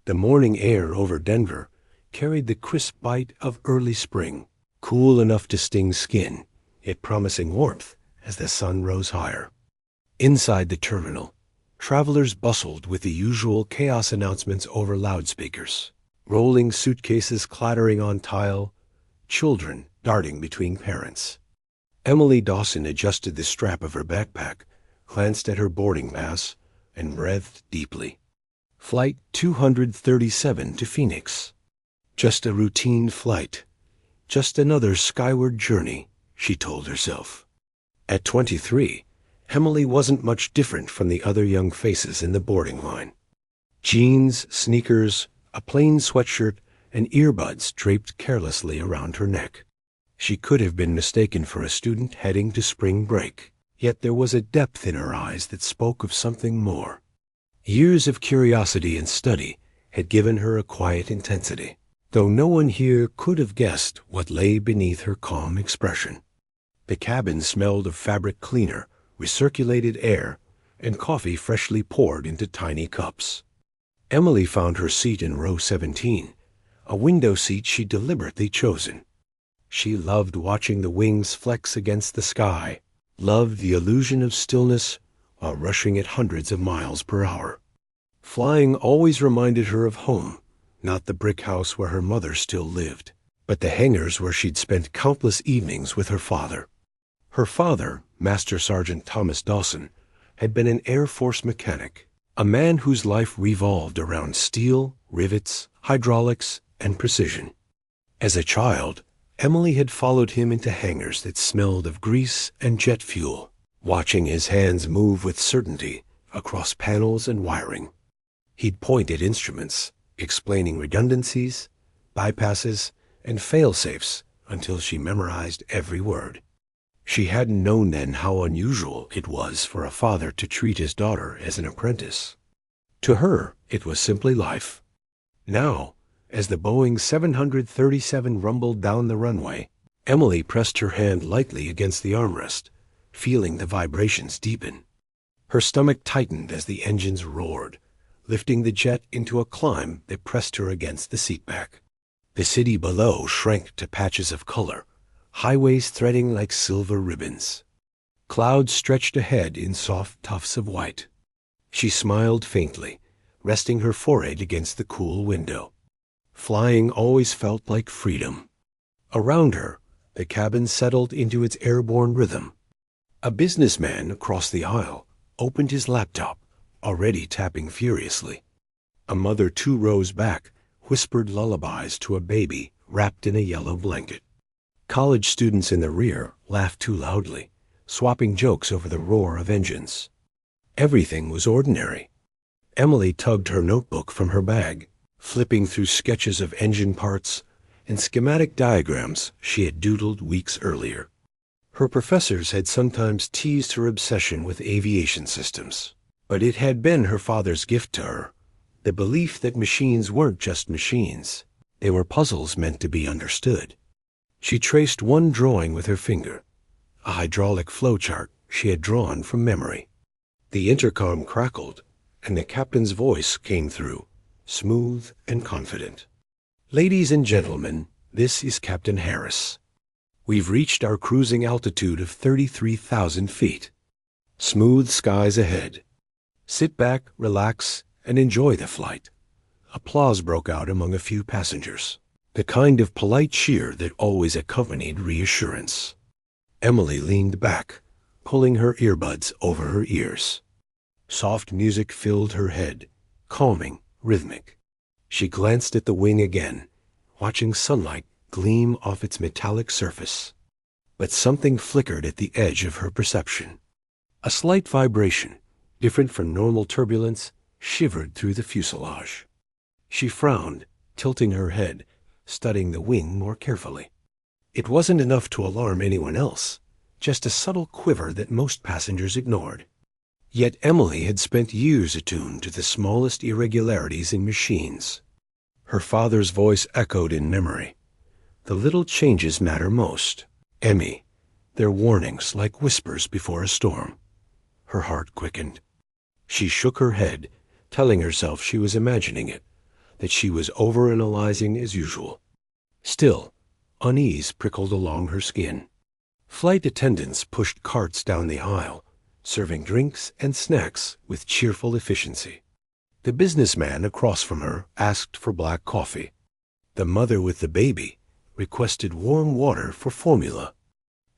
The morning air over Denver carried the crisp bite of early spring, cool enough to sting skin, yet promising warmth as the sun rose higher. Inside the terminal, travelers bustled with the usual chaos announcements over loudspeakers. Rolling suitcases clattering on tile, children darting between parents. Emily Dawson adjusted the strap of her backpack, glanced at her boarding pass, and breathed deeply. Flight 237 to Phoenix. Just a routine flight. Just another skyward journey, she told herself. At 23, Emily wasn't much different from the other young faces in the boarding line. Jeans, sneakers, a plain sweatshirt, and earbuds draped carelessly around her neck. She could have been mistaken for a student heading to spring break, yet there was a depth in her eyes that spoke of something more. Years of curiosity and study had given her a quiet intensity, though no one here could have guessed what lay beneath her calm expression. The cabin smelled of fabric cleaner, recirculated air, and coffee freshly poured into tiny cups. Emily found her seat in row 17, a window seat she'd deliberately chosen. She loved watching the wings flex against the sky, loved the illusion of stillness while rushing at hundreds of miles per hour. Flying always reminded her of home, not the brick house where her mother still lived, but the hangars where she'd spent countless evenings with her father. Her father, Master Sergeant Thomas Dawson, had been an Air Force mechanic, a man whose life revolved around steel, rivets, hydraulics, and precision. As a child, Emily had followed him into hangars that smelled of grease and jet fuel, watching his hands move with certainty across panels and wiring. He'd point at instruments, explaining redundancies, bypasses, and fail-safes until she memorized every word. She hadn't known then how unusual it was for a father to treat his daughter as an apprentice. To her, it was simply life. Now, as the Boeing 737 rumbled down the runway, Emily pressed her hand lightly against the armrest, feeling the vibrations deepen. Her stomach tightened as the engines roared, lifting the jet into a climb that pressed her against the seatback. The city below shrank to patches of color, highways threading like silver ribbons. Clouds stretched ahead in soft tufts of white. She smiled faintly, resting her forehead against the cool window. Flying always felt like freedom. Around her, the cabin settled into its airborne rhythm. A businessman across the aisle opened his laptop, already tapping furiously. A mother 2 rows back whispered lullabies to a baby wrapped in a yellow blanket. College students in the rear laughed too loudly, swapping jokes over the roar of engines. Everything was ordinary. Emily tugged her notebook from her bag, flipping through sketches of engine parts and schematic diagrams she had doodled weeks earlier. Her professors had sometimes teased her obsession with aviation systems, but it had been her father's gift to her, the belief that machines weren't just machines. They were puzzles meant to be understood. She traced one drawing with her finger, a hydraulic flowchart she had drawn from memory. The intercom crackled, and the captain's voice came through, smooth and confident. "Ladies and gentlemen, this is Captain Harris. We've reached our cruising altitude of 33,000 feet. Smooth skies ahead. Sit back, relax, and enjoy the flight." Applause broke out among a few passengers, the kind of polite cheer that always accompanied reassurance. Emily leaned back, pulling her earbuds over her ears. Soft music filled her head, calming, rhythmic. She glanced at the wing again, watching sunlight gleam off its metallic surface. But something flickered at the edge of her perception. A slight vibration, different from normal turbulence, shivered through the fuselage. She frowned, tilting her head, studying the wing more carefully. It wasn't enough to alarm anyone else, just a subtle quiver that most passengers ignored. Yet Emily had spent years attuned to the smallest irregularities in machines. Her father's voice echoed in memory. The little changes matter most. Emmy, they're warnings like whispers before a storm. Her heart quickened. She shook her head, telling herself she was imagining it, that she was overanalyzing as usual. Still, unease prickled along her skin. Flight attendants pushed carts down the aisle, serving drinks and snacks with cheerful efficiency. The businessman across from her asked for black coffee. The mother with the baby requested warm water for formula.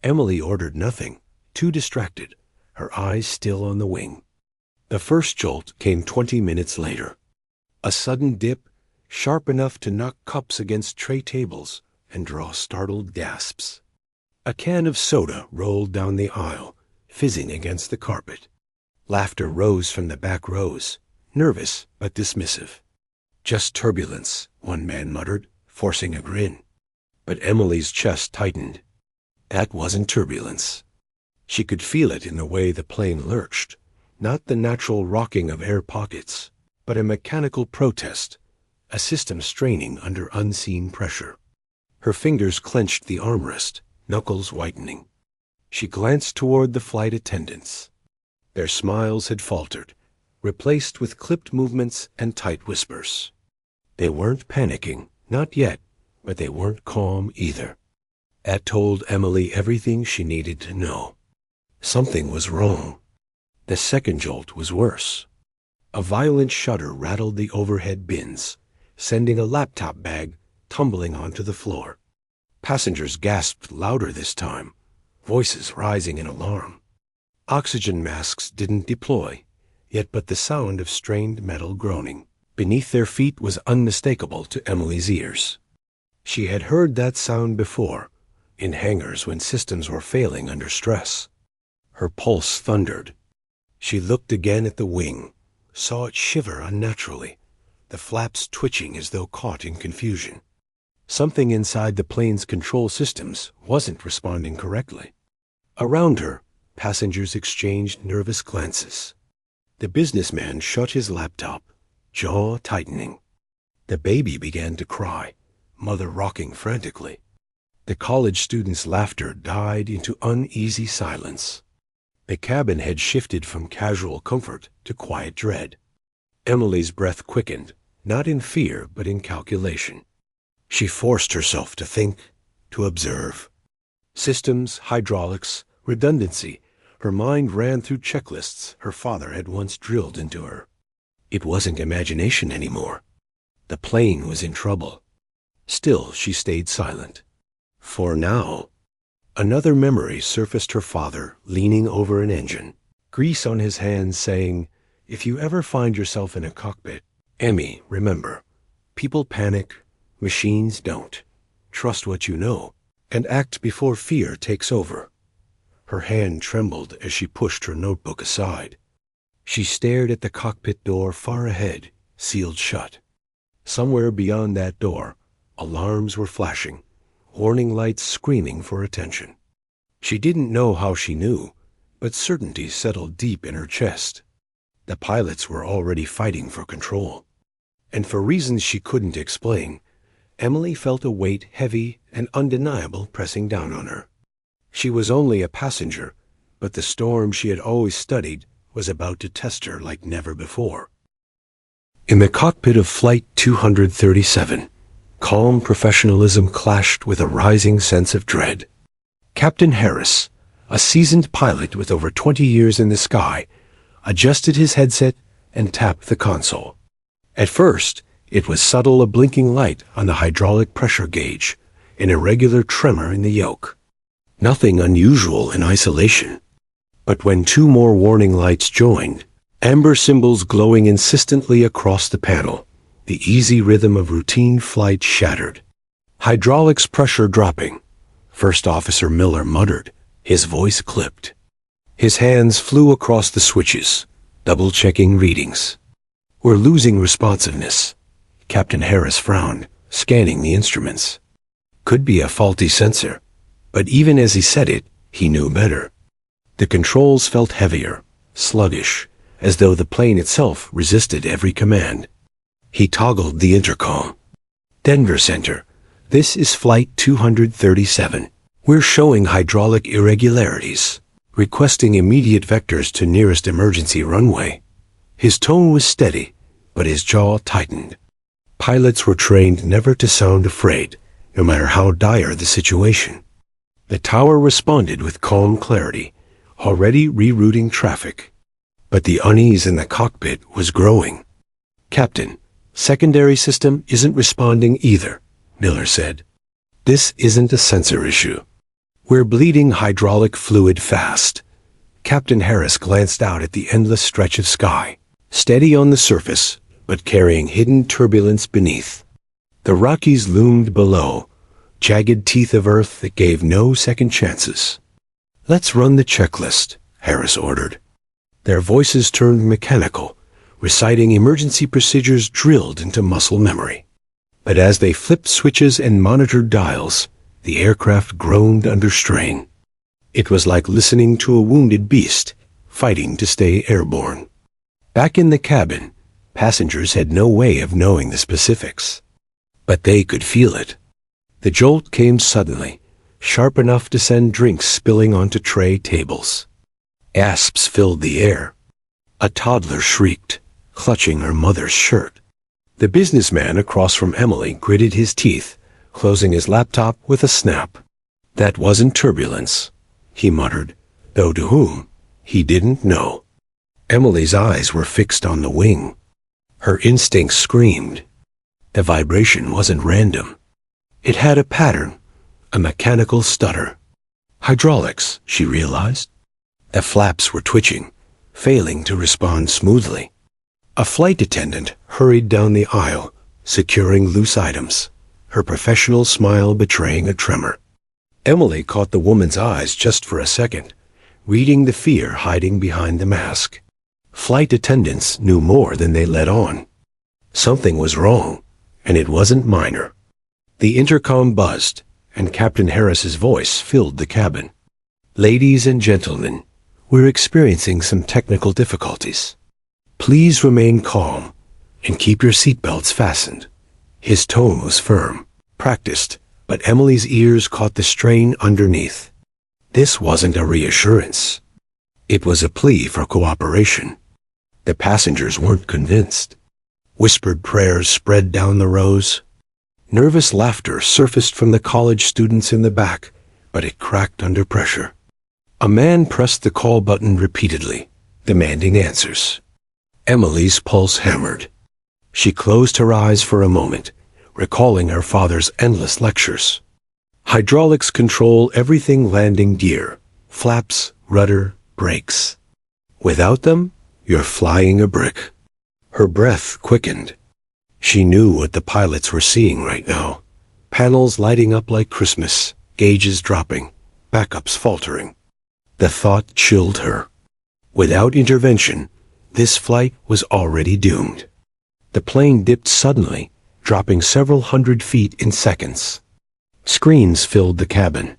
Emily ordered nothing, too distracted, her eyes still on the wing. The first jolt came 20 minutes later. A sudden dip, sharp enough to knock cups against tray tables and draw startled gasps. A can of soda rolled down the aisle, fizzing against the carpet. Laughter rose from the back rows, nervous but dismissive. "Just turbulence," one man muttered, forcing a grin. But Emily's chest tightened. That wasn't turbulence. She could feel it in the way the plane lurched, not the natural rocking of air pockets, but a mechanical protest, a system straining under unseen pressure. Her fingers clenched the armrest, knuckles whitening. She glanced toward the flight attendants. Their smiles had faltered, replaced with clipped movements and tight whispers. They weren't panicking, not yet, but they weren't calm either. That told Emily everything she needed to know. Something was wrong. The second jolt was worse. A violent shudder rattled the overhead bins, sending a laptop bag tumbling onto the floor. Passengers gasped louder this time, voices rising in alarm. Oxygen masks didn't deploy, yet but the sound of strained metal groaning beneath their feet was unmistakable to Emily's ears. She had heard that sound before, in hangars when systems were failing under stress. Her pulse thundered. She looked again at the wing, saw it shiver unnaturally, the flaps twitching as though caught in confusion. Something inside the plane's control systems wasn't responding correctly. Around her, passengers exchanged nervous glances. The businessman shut his laptop, jaw tightening. The baby began to cry, mother rocking frantically. The college student's laughter died into uneasy silence. The cabin had shifted from casual comfort to quiet dread. Emily's breath quickened, not in fear but in calculation. She forced herself to think, to observe. Systems, hydraulics, redundancy. Her mind ran through checklists her father had once drilled into her. It wasn't imagination anymore. The plane was in trouble. Still, she stayed silent. For now. Another memory surfaced, her father leaning over an engine, grease on his hands, saying, "If you ever find yourself in a cockpit, Emmy, remember, people panic, machines don't. Trust what you know, and act before fear takes over." Her hand trembled as she pushed her notebook aside. She stared at the cockpit door far ahead, sealed shut. Somewhere beyond that door, alarms were flashing, warning lights screaming for attention. She didn't know how she knew, but certainty settled deep in her chest. The pilots were already fighting for control. And for reasons she couldn't explain, Emily felt a weight heavy and undeniable pressing down on her. She was only a passenger, but the storm she had always studied was about to test her like never before. In the cockpit of Flight 237, calm professionalism clashed with a rising sense of dread. Captain Harris, a seasoned pilot with over 20 years in the sky, adjusted his headset and tapped the console. At first, it was subtle, a blinking light on the hydraulic pressure gauge, an irregular tremor in the yoke. Nothing unusual in isolation. But when two more warning lights joined, amber symbols glowing insistently across the panel, the easy rhythm of routine flight shattered. Hydraulics pressure dropping. First Officer Miller muttered, his voice clipped. His hands flew across the switches, double-checking readings. "We're losing responsiveness." Captain Harris frowned, scanning the instruments. Could be a faulty sensor, but even as he said it, he knew better. The controls felt heavier, sluggish, as though the plane itself resisted every command. He toggled the intercom. "Denver Center, this is Flight 237. We're showing hydraulic irregularities, requesting immediate vectors to nearest emergency runway." His tone was steady, but his jaw tightened. Pilots were trained never to sound afraid, no matter how dire the situation. The tower responded with calm clarity, already rerouting traffic. But the unease in the cockpit was growing. "Captain, secondary system isn't responding either," Miller said. "This isn't a sensor issue. We're bleeding hydraulic fluid fast." Captain Harris glanced out at the endless stretch of sky, steady on the surface, but carrying hidden turbulence beneath. The Rockies loomed below, jagged teeth of earth that gave no second chances. "Let's run the checklist," Harris ordered. Their voices turned mechanical, reciting emergency procedures drilled into muscle memory. But as they flipped switches and monitored dials, the aircraft groaned under strain. It was like listening to a wounded beast, fighting to stay airborne. Back in the cabin, passengers had no way of knowing the specifics. But they could feel it. The jolt came suddenly, sharp enough to send drinks spilling onto tray tables. Gasps filled the air. A toddler shrieked, clutching her mother's shirt. The businessman across from Emily gritted his teeth, closing his laptop with a snap. "That wasn't turbulence," he muttered, though to whom, he didn't know. Emily's eyes were fixed on the wing. Her instincts screamed. The vibration wasn't random. It had a pattern, a mechanical stutter. Hydraulics, she realized. The flaps were twitching, failing to respond smoothly. A flight attendant hurried down the aisle, securing loose items, her professional smile betraying a tremor. Emily caught the woman's eyes just for a second, reading the fear hiding behind the mask. Flight attendants knew more than they let on. Something was wrong, and it wasn't minor. The intercom buzzed, and Captain Harris's voice filled the cabin. "Ladies and gentlemen, we're experiencing some technical difficulties. Please remain calm and keep your seatbelts fastened." His tone was firm, practiced, but Emily's ears caught the strain underneath. This wasn't a reassurance. It was a plea for cooperation. The passengers weren't convinced. Whispered prayers spread down the rows. Nervous laughter surfaced from the college students in the back, but it cracked under pressure. A man pressed the call button repeatedly, demanding answers. Emily's pulse hammered. She closed her eyes for a moment, recalling her father's endless lectures. Hydraulics control everything landing gear, flaps, rudder, brakes. Without them, you're flying a brick. Her breath quickened. She knew what the pilots were seeing right now. Panels lighting up like Christmas, gauges dropping, backups faltering. The thought chilled her. Without intervention, this flight was already doomed. The plane dipped suddenly, dropping several hundred feet in seconds. Screams filled the cabin.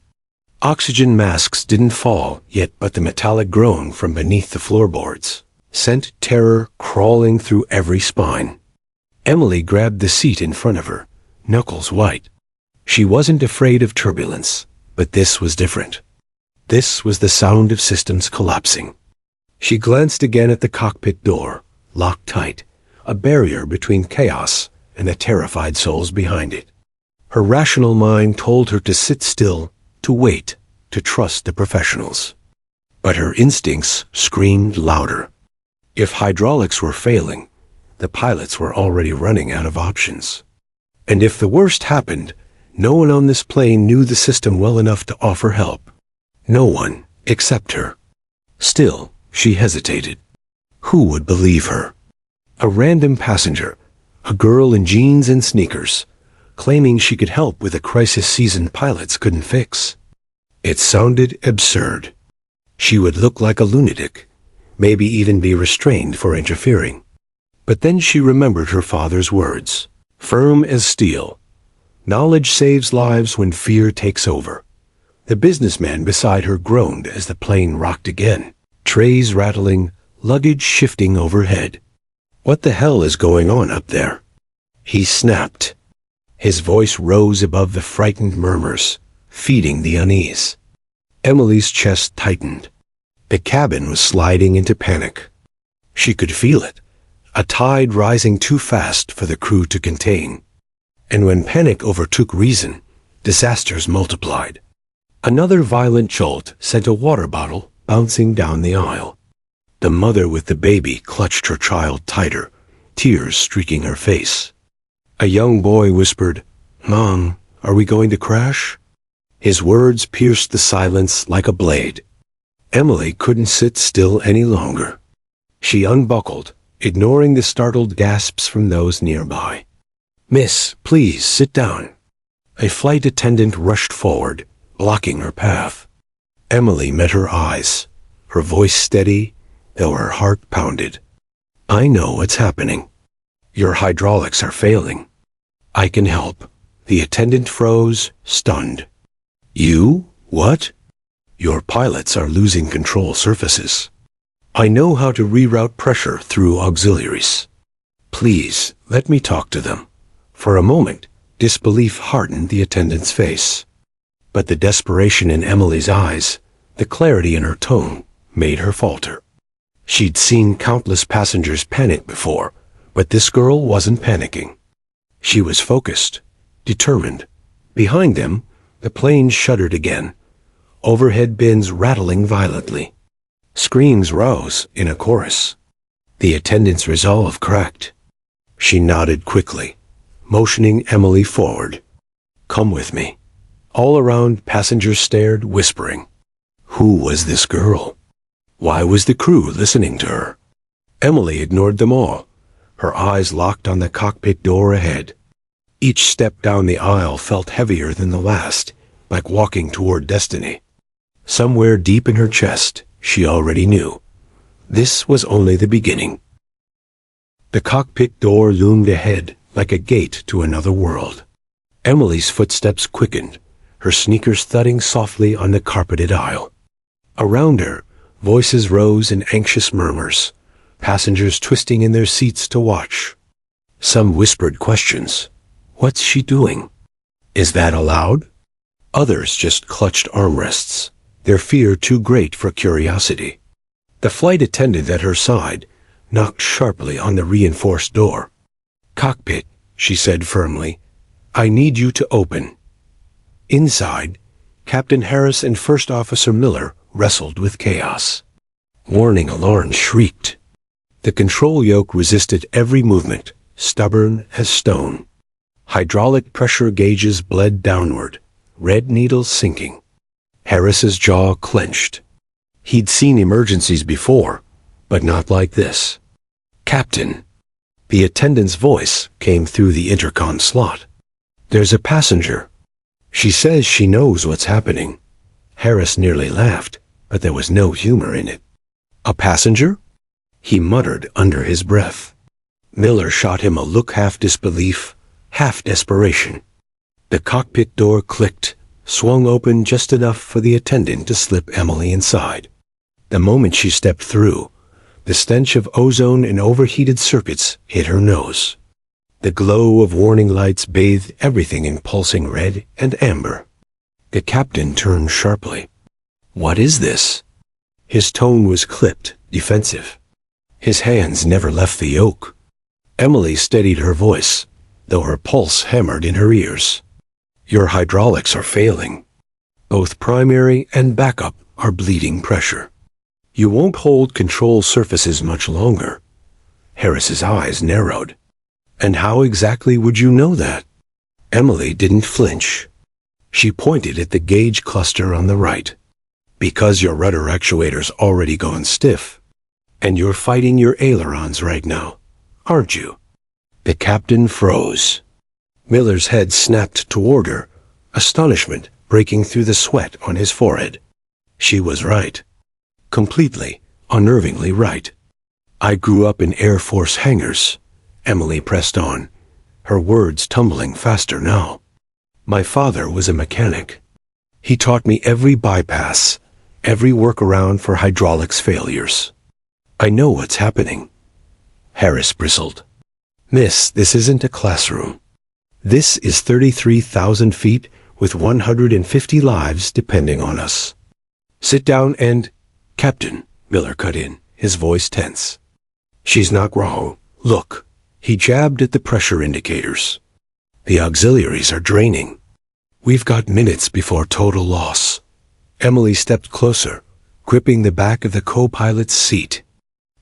Oxygen masks didn't fall yet, but the metallic groan from beneath the floorboards sent terror crawling through every spine. Emily grabbed the seat in front of her, knuckles white. She wasn't afraid of turbulence, but this was different. This was the sound of systems collapsing. She glanced again at the cockpit door, locked tight, a barrier between chaos and the terrified souls behind it. Her rational mind told her to sit still, to wait, to trust the professionals. But her instincts screamed louder. If hydraulics were failing, the pilots were already running out of options. And if the worst happened, no one on this plane knew the system well enough to offer help. No one except her. Still, she hesitated. Who would believe her? A random passenger, a girl in jeans and sneakers, claiming she could help with a crisis season pilots couldn't fix. It sounded absurd. She would look like a lunatic, maybe even be restrained for interfering. But then she remembered her father's words, firm as steel. Knowledge saves lives when fear takes over. The businessman beside her groaned as the plane rocked again, trays rattling, luggage shifting overhead. What the hell is going on up there? He snapped. His voice rose above the frightened murmurs, feeding the unease. Emily's chest tightened. The cabin was sliding into panic. She could feel it, a tide rising too fast for the crew to contain. And when panic overtook reason, disasters multiplied. Another violent jolt sent a water bottle bouncing down the aisle. The mother with the baby clutched her child tighter, tears streaking her face. A young boy whispered, "Mom, are we going to crash?" His words pierced the silence like a blade. Emily couldn't sit still any longer. She unbuckled, ignoring the startled gasps from those nearby. "Miss, please sit down." A flight attendant rushed forward, blocking her path. Emily met her eyes, her voice steady, though her heart pounded. "I know what's happening. Your hydraulics are failing." "I can help." The attendant froze, stunned. "You? What?" "Your pilots are losing control surfaces. I know how to reroute pressure through auxiliaries. Please, let me talk to them." For a moment, disbelief hardened the attendant's face. But the desperation in Emily's eyes, the clarity in her tone, made her falter. She'd seen countless passengers panic before, but this girl wasn't panicking. She was focused, determined. Behind them, the plane shuddered again, overhead bins rattling violently. Screams rose in a chorus. The attendant's resolve cracked. She nodded quickly, motioning Emily forward. "Come with me." All around, passengers stared, whispering. Who was this girl? Why was the crew listening to her? Emily ignored them all, her eyes locked on the cockpit door ahead. Each step down the aisle felt heavier than the last, like walking toward destiny. Somewhere deep in her chest, she already knew. This was only the beginning. The cockpit door loomed ahead like a gate to another world. Emily's footsteps quickened, her sneakers thudding softly on the carpeted aisle. Around her, voices rose in anxious murmurs, passengers twisting in their seats to watch. Some whispered questions. What's she doing? Is that allowed? Others just clutched armrests, their fear too great for curiosity. The flight attendant at her side knocked sharply on the reinforced door. "Cockpit," she said firmly, "I need you to open." Inside, Captain Harris and First Officer Miller wrestled with chaos. Warning alarms shrieked. The control yoke resisted every movement, stubborn as stone. Hydraulic pressure gauges bled downward, red needles sinking. Harris's jaw clenched. He'd seen emergencies before, but not like this. "Captain." The attendant's voice came through the intercom slot. "There's a passenger. She says she knows what's happening." Harris nearly laughed, but there was no humor in it. "A passenger?" he muttered under his breath. Miller shot him a look half disbelief, half desperation. The cockpit door clicked, swung open just enough for the attendant to slip Emily inside. The moment she stepped through, the stench of ozone and overheated circuits hit her nose. The glow of warning lights bathed everything in pulsing red and amber. The captain turned sharply. "What is this?" His tone was clipped, defensive. His hands never left the yoke. Emily steadied her voice, though her pulse hammered in her ears. "Your hydraulics are failing. Both primary and backup are bleeding pressure. You won't hold control surfaces much longer." Harris's eyes narrowed. "And how exactly would you know that?" Emily didn't flinch. She pointed at the gauge cluster on the right. "Because your rudder actuator's already gone stiff. And you're fighting your ailerons right now, aren't you?" The captain froze. Miller's head snapped toward her, astonishment breaking through the sweat on his forehead. She was right. Completely, unnervingly right. "I grew up in Air Force hangars," Emily pressed on, her words tumbling faster now. "My father was a mechanic. He taught me every bypass, every workaround for hydraulics failures. I know what's happening." Harris bristled. "Miss, this isn't a classroom. This is 33,000 feet with 150 lives depending on us. Sit down and—" "Captain," Miller cut in, his voice tense. "She's not wrong. Look, he jabbed at the pressure indicators. The auxiliaries are draining. We've got minutes before total loss. Emily stepped closer, gripping the back of the co-pilot's seat.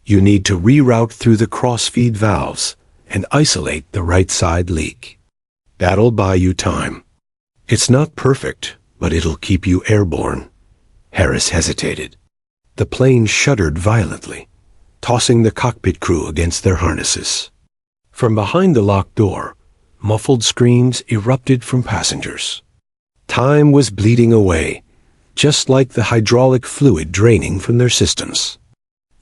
You need to reroute through the cross-feed valves and isolate the right side leak. That'll buy you time. It's not perfect, but it'll keep you airborne. Harris hesitated. The plane shuddered violently, tossing the cockpit crew against their harnesses. From behind the locked door, muffled screams erupted from passengers. Time was bleeding away, just like the hydraulic fluid draining from their systems.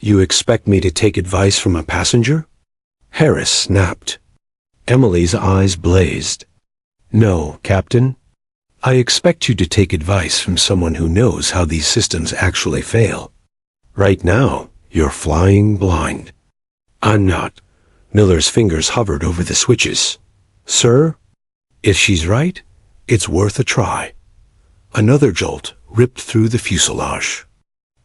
You expect me to take advice from a passenger? Harris snapped. Emily's eyes blazed. No, Captain. I expect you to take advice from someone who knows how these systems actually fail. Right now, you're flying blind. I'm not. Miller's fingers hovered over the switches. Sir, if she's right, it's worth a try. Another jolt ripped through the fuselage.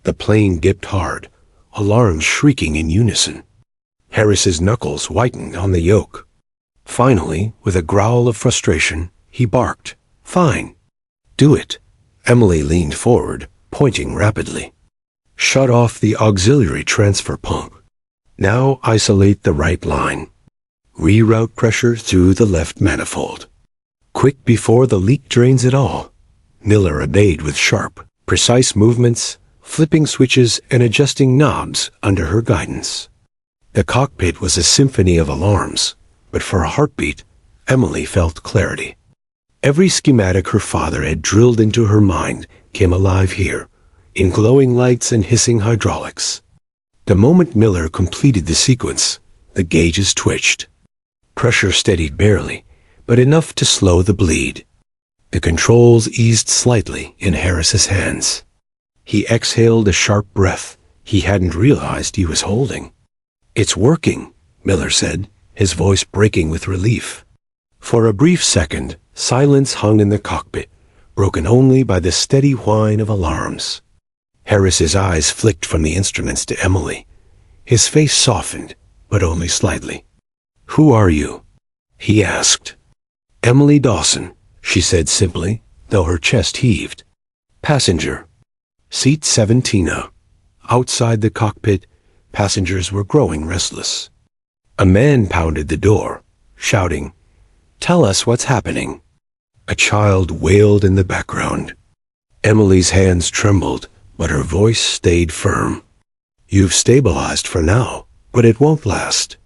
The plane dipped hard, alarms shrieking in unison. Harris's knuckles whitened on the yoke. Finally, with a growl of frustration, he barked, Fine. Do it. Emily leaned forward, pointing rapidly. Shut off the auxiliary transfer pump. Now isolate the right line. Reroute pressure through the left manifold. Quick before the leak drains it all. Miller obeyed with sharp, precise movements, flipping switches and adjusting knobs under her guidance. The cockpit was a symphony of alarms, but for a heartbeat, Emily felt clarity. Every schematic her father had drilled into her mind came alive here, in glowing lights and hissing hydraulics. The moment Miller completed the sequence, the gauges twitched. Pressure steadied barely, but enough to slow the bleed. The controls eased slightly in Harris's hands. He exhaled a sharp breath he hadn't realized he was holding. It's working, Miller said, his voice breaking with relief. For a brief second, silence hung in the cockpit, broken only by the steady whine of alarms. Harris's eyes flicked from the instruments to Emily. His face softened, but only slightly. Who are you? He asked. Emily Dawson, she said simply, though her chest heaved. Passenger. Seat 17A. Outside the cockpit, passengers were growing restless. A man pounded the door, shouting, Tell us what's happening. A child wailed in the background. Emily's hands trembled, but her voice stayed firm. You've stabilized for now, but it won't last.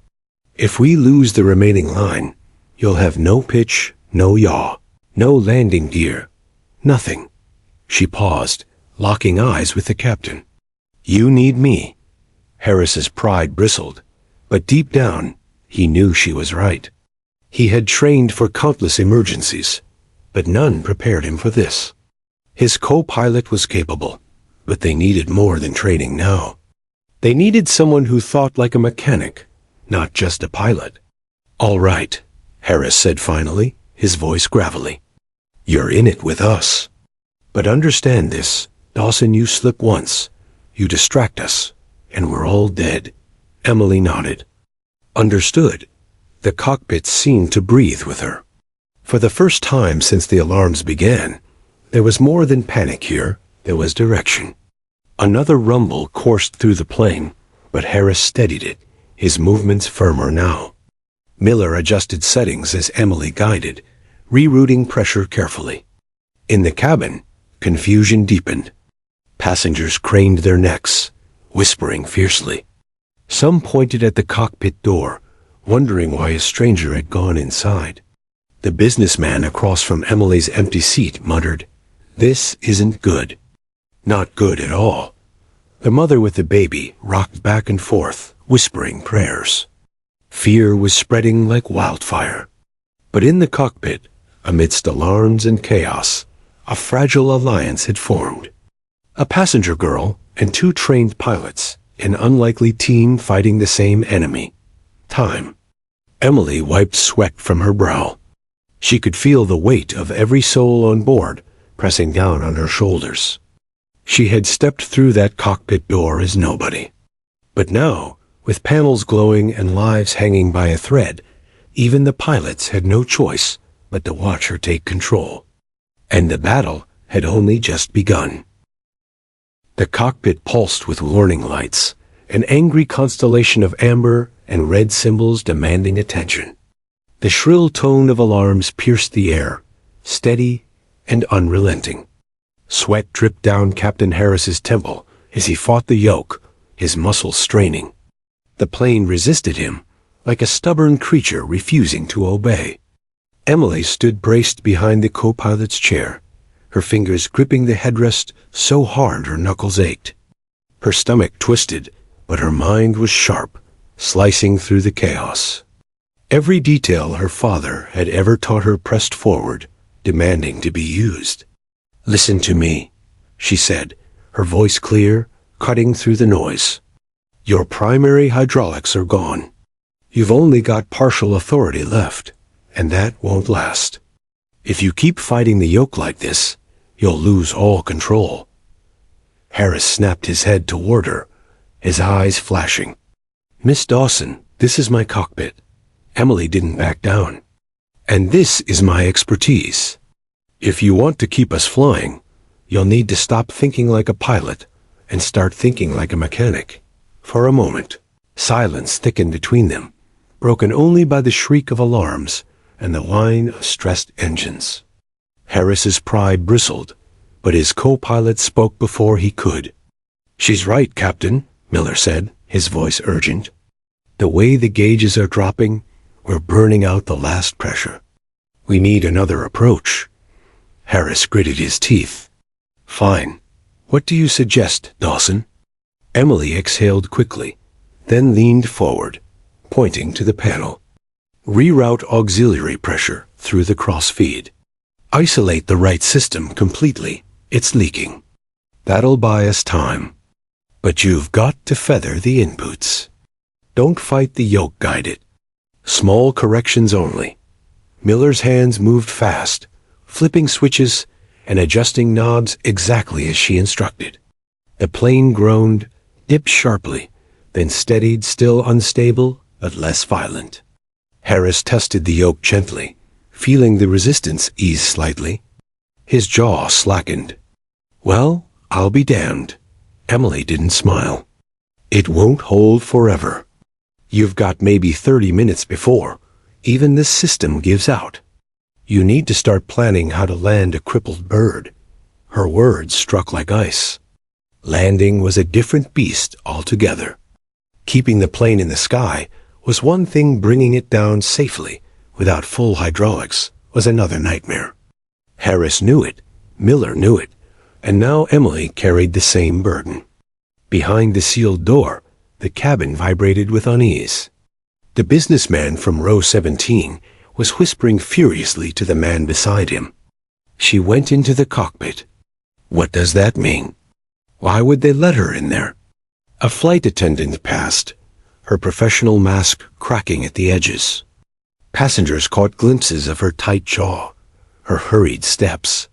If we lose the remaining line, you'll have no pitch, no yaw, no landing gear, nothing. She paused, locking eyes with the captain. You need me. Harris's pride bristled, but deep down, he knew she was right. He had trained for countless emergencies, but none prepared him for this. His co-pilot was capable, but they needed more than training now. They needed someone who thought like a mechanic, not just a pilot. All right, Harris said finally, his voice gravelly. You're in it with us. But understand this, Dawson, you slip once, you distract us, and we're all dead. Emily nodded. Understood. The cockpit seemed to breathe with her. For the first time since the alarms began, there was more than panic here, there was direction. Another rumble coursed through the plane, but Harris steadied it, his movements firmer now. Miller adjusted settings as Emily guided, rerouting pressure carefully. In the cabin, confusion deepened. Passengers craned their necks, whispering fiercely. Some pointed at the cockpit door, wondering why a stranger had gone inside. The businessman across from Emily's empty seat muttered, This isn't good. Not good at all. The mother with the baby rocked back and forth, whispering prayers. Fear was spreading like wildfire. But in the cockpit, amidst alarms and chaos, a fragile alliance had formed. A passenger girl and two trained pilots, an unlikely team fighting the same enemy. Time. Emily wiped sweat from her brow. She could feel the weight of every soul on board pressing down on her shoulders. She had stepped through that cockpit door as nobody. But now, With panels glowing and lives hanging by a thread, even the pilots had no choice but to watch her take control. And the battle had only just begun. The cockpit pulsed with warning lights, an angry constellation of amber and red symbols demanding attention. The shrill tone of alarms pierced the air, steady and unrelenting. Sweat dripped down Captain Harris's temple as he fought the yoke, his muscles straining. The plane resisted him, like a stubborn creature refusing to obey. Emily stood braced behind the co-pilot's chair, her fingers gripping the headrest so hard her knuckles ached. Her stomach twisted, but her mind was sharp, slicing through the chaos. Every detail her father had ever taught her pressed forward, demanding to be used. "Listen to me," she said, her voice clear, cutting through the noise. "Your primary hydraulics are gone. You've only got partial authority left, and that won't last. If you keep fighting the yoke like this, you'll lose all control." Harris snapped his head toward her, his eyes flashing. "Miss Dawson, this is my cockpit." Emily didn't back down. "And this is my expertise. If you want to keep us flying, you'll need to stop thinking like a pilot and start thinking like a mechanic." For a moment, silence thickened between them, broken only by the shriek of alarms and the whine of stressed engines. Harris's pride bristled, but his co-pilot spoke before he could. "She's right, Captain," Miller said, his voice urgent. "The way the gauges are dropping, we're burning out the last pressure. We need another approach." Harris gritted his teeth. "Fine. What do you suggest, Dawson?" Emily exhaled quickly, then leaned forward, pointing to the panel. "Reroute auxiliary pressure through the crossfeed. Isolate the right system completely. It's leaking. That'll buy us time. But you've got to feather the inputs. Don't fight the yoke, guide it. Small corrections only." Miller's hands moved fast, flipping switches and adjusting knobs exactly as she instructed. The plane groaned, dipped sharply, then steadied, still unstable, but less violent. Harris tested the yoke gently, feeling the resistance ease slightly. His jaw slackened. "Well, I'll be damned." Emily didn't smile. "It won't hold forever. You've got maybe 30 minutes before even the system gives out. You need to start planning how to land a crippled bird." Her words struck like ice. Landing was a different beast altogether. Keeping the plane in the sky was one thing, bringing it down safely without full hydraulics was another nightmare. Harris knew it, Miller knew it, and now Emily carried the same burden. Behind the sealed door, the cabin vibrated with unease. The businessman from row 17 was whispering furiously to the man beside him. She went into the cockpit. What does that mean? Why would they let her in there? A flight attendant passed, her professional mask cracking at the edges. Passengers caught glimpses of her tight jaw, her hurried steps.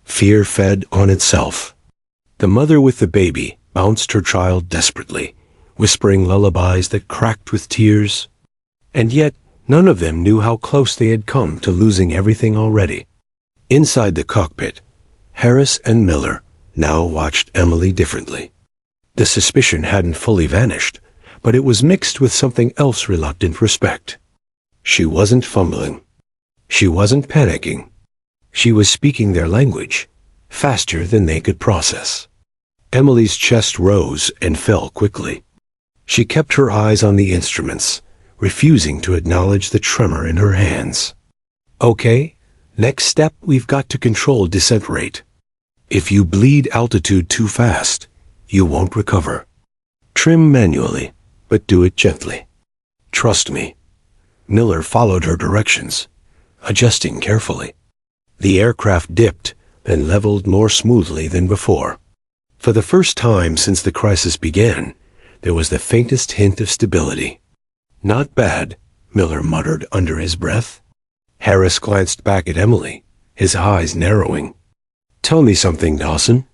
Fear fed on itself. The mother with the baby bounced her child desperately, whispering lullabies that cracked with tears. And yet, none of them knew how close they had come to losing everything already. Inside the cockpit, Harris and Miller now watched Emily differently. The suspicion hadn't fully vanished, but it was mixed with something else: reluctant respect. She wasn't fumbling. She wasn't panicking. She was speaking their language, faster than they could process. Emily's chest rose and fell quickly. She kept her eyes on the instruments, refusing to acknowledge the tremor in her hands. "Okay, next step, we've got to control descent rate. If you bleed altitude too fast, you won't recover. Trim manually, but do it gently. Trust me." Miller followed her directions, adjusting carefully. The aircraft dipped, then leveled more smoothly than before. For the first time since the crisis began, there was the faintest hint of stability. "Not bad," Miller muttered under his breath. Harris glanced back at Emily, his eyes narrowing. "Tell me something, Dawson.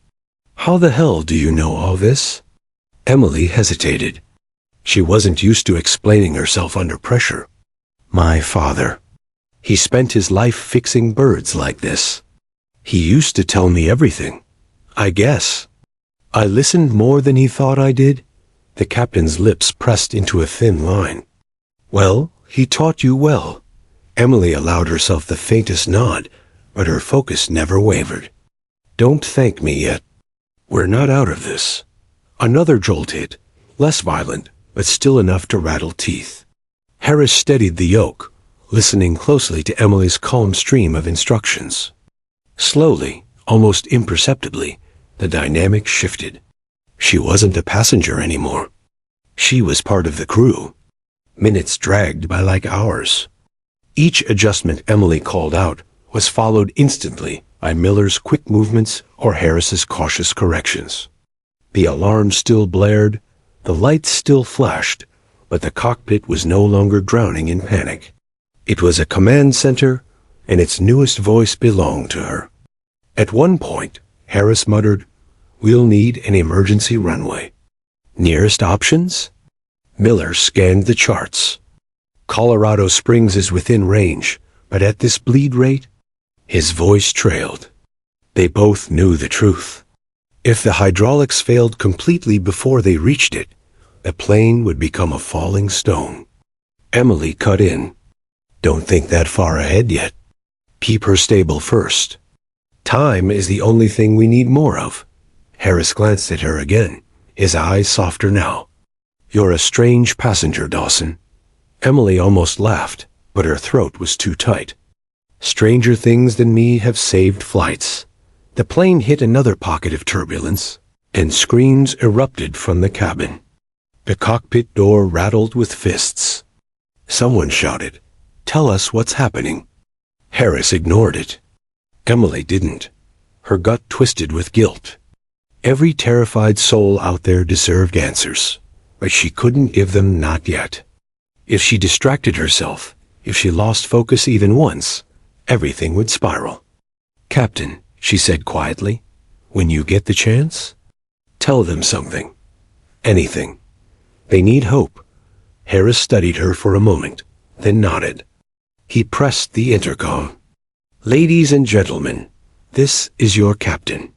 How the hell do you know all this?" Emily hesitated. She wasn't used to explaining herself under pressure. My father. He spent his life fixing birds like this. He used to tell me everything. I guess. I listened more than he thought I did. The captain's lips pressed into a thin line. Well, he taught you well. Emily allowed herself the faintest nod, but her focus never wavered. Don't thank me yet. We're not out of this. Another jolt hit, less violent, but still enough to rattle teeth. Harris steadied the yoke, listening closely to Emily's calm stream of instructions. Slowly, almost imperceptibly, the dynamic shifted. She wasn't a passenger anymore. She was part of the crew. Minutes dragged by like hours. Each adjustment Emily called out was followed instantly by Miller's quick movements or Harris's cautious corrections. The alarm still blared, the lights still flashed, but the cockpit was no longer drowning in panic. It was a command center, and its newest voice belonged to her. At one point, Harris muttered, "We'll need an emergency runway." Nearest options? Miller scanned the charts. Colorado Springs is within range, but at this bleed rate, his voice trailed. They both knew the truth. If the hydraulics failed completely before they reached it, the plane would become a falling stone. Emily cut in. Don't think that far ahead yet. Keep her stable first. Time is the only thing we need more of. Harris glanced at her again, his eyes softer now. You're a strange passenger, Dawson. Emily almost laughed, but her throat was too tight. Stranger things than me have saved flights. The plane hit another pocket of turbulence, and screams erupted from the cabin. The cockpit door rattled with fists. Someone shouted, "Tell us what's happening." Harris ignored it. Emily didn't. Her gut twisted with guilt. Every terrified soul out there deserved answers, but she couldn't give them not yet. If she distracted herself, if she lost focus even once, everything would spiral. "Captain," she said quietly, "when you get the chance, tell them something. Anything. They need hope." Harris studied her for a moment, then nodded. He pressed the intercom. "Ladies and gentlemen, this is your captain.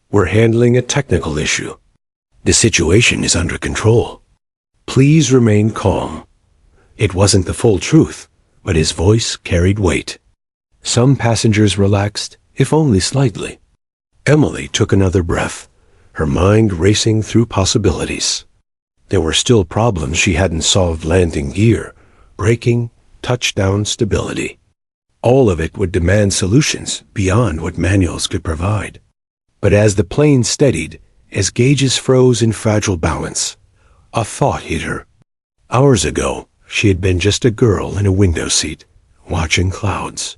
We're handling a technical issue. The situation is under control. Please remain calm." It wasn't the full truth, but his voice carried weight. Some passengers relaxed, if only slightly. Emily took another breath, her mind racing through possibilities. There were still problems she hadn't solved: landing gear, braking, touchdown stability. All of it would demand solutions beyond what manuals could provide. But as the plane steadied, as gauges froze in fragile balance, a thought hit her. Hours ago, she had been just a girl in a window seat, watching clouds.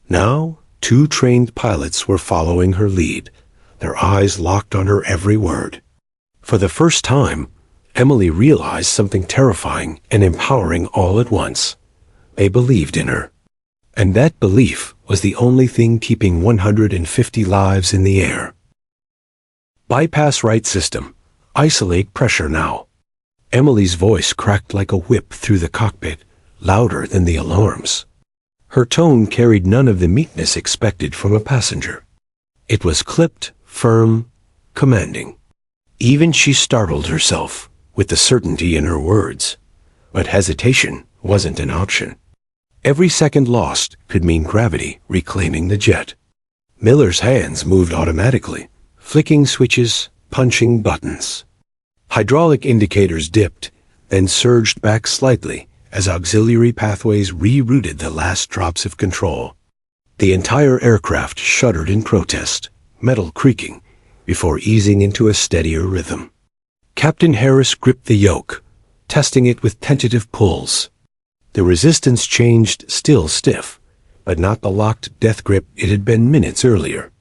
Now, two trained pilots were following her lead, their eyes locked on her every word. For the first time, Emily realized something terrifying and empowering all at once. They believed in her. And that belief was the only thing keeping 150 lives in the air. Bypass right system. Isolate pressure now. Emily's voice cracked like a whip through the cockpit, louder than the alarms. Her tone carried none of the meekness expected from a passenger. It was clipped, firm, commanding. Even she startled herself with the certainty in her words. But hesitation wasn't an option. Every second lost could mean gravity reclaiming the jet. Miller's hands moved automatically, flicking switches, punching buttons. Hydraulic indicators dipped, then surged back slightly as auxiliary pathways rerouted the last drops of control. The entire aircraft shuddered in protest, metal creaking, before easing into a steadier rhythm. Captain Harris gripped the yoke, testing it with tentative pulls. The resistance changed, still stiff, but not the locked death grip it had been minutes earlier.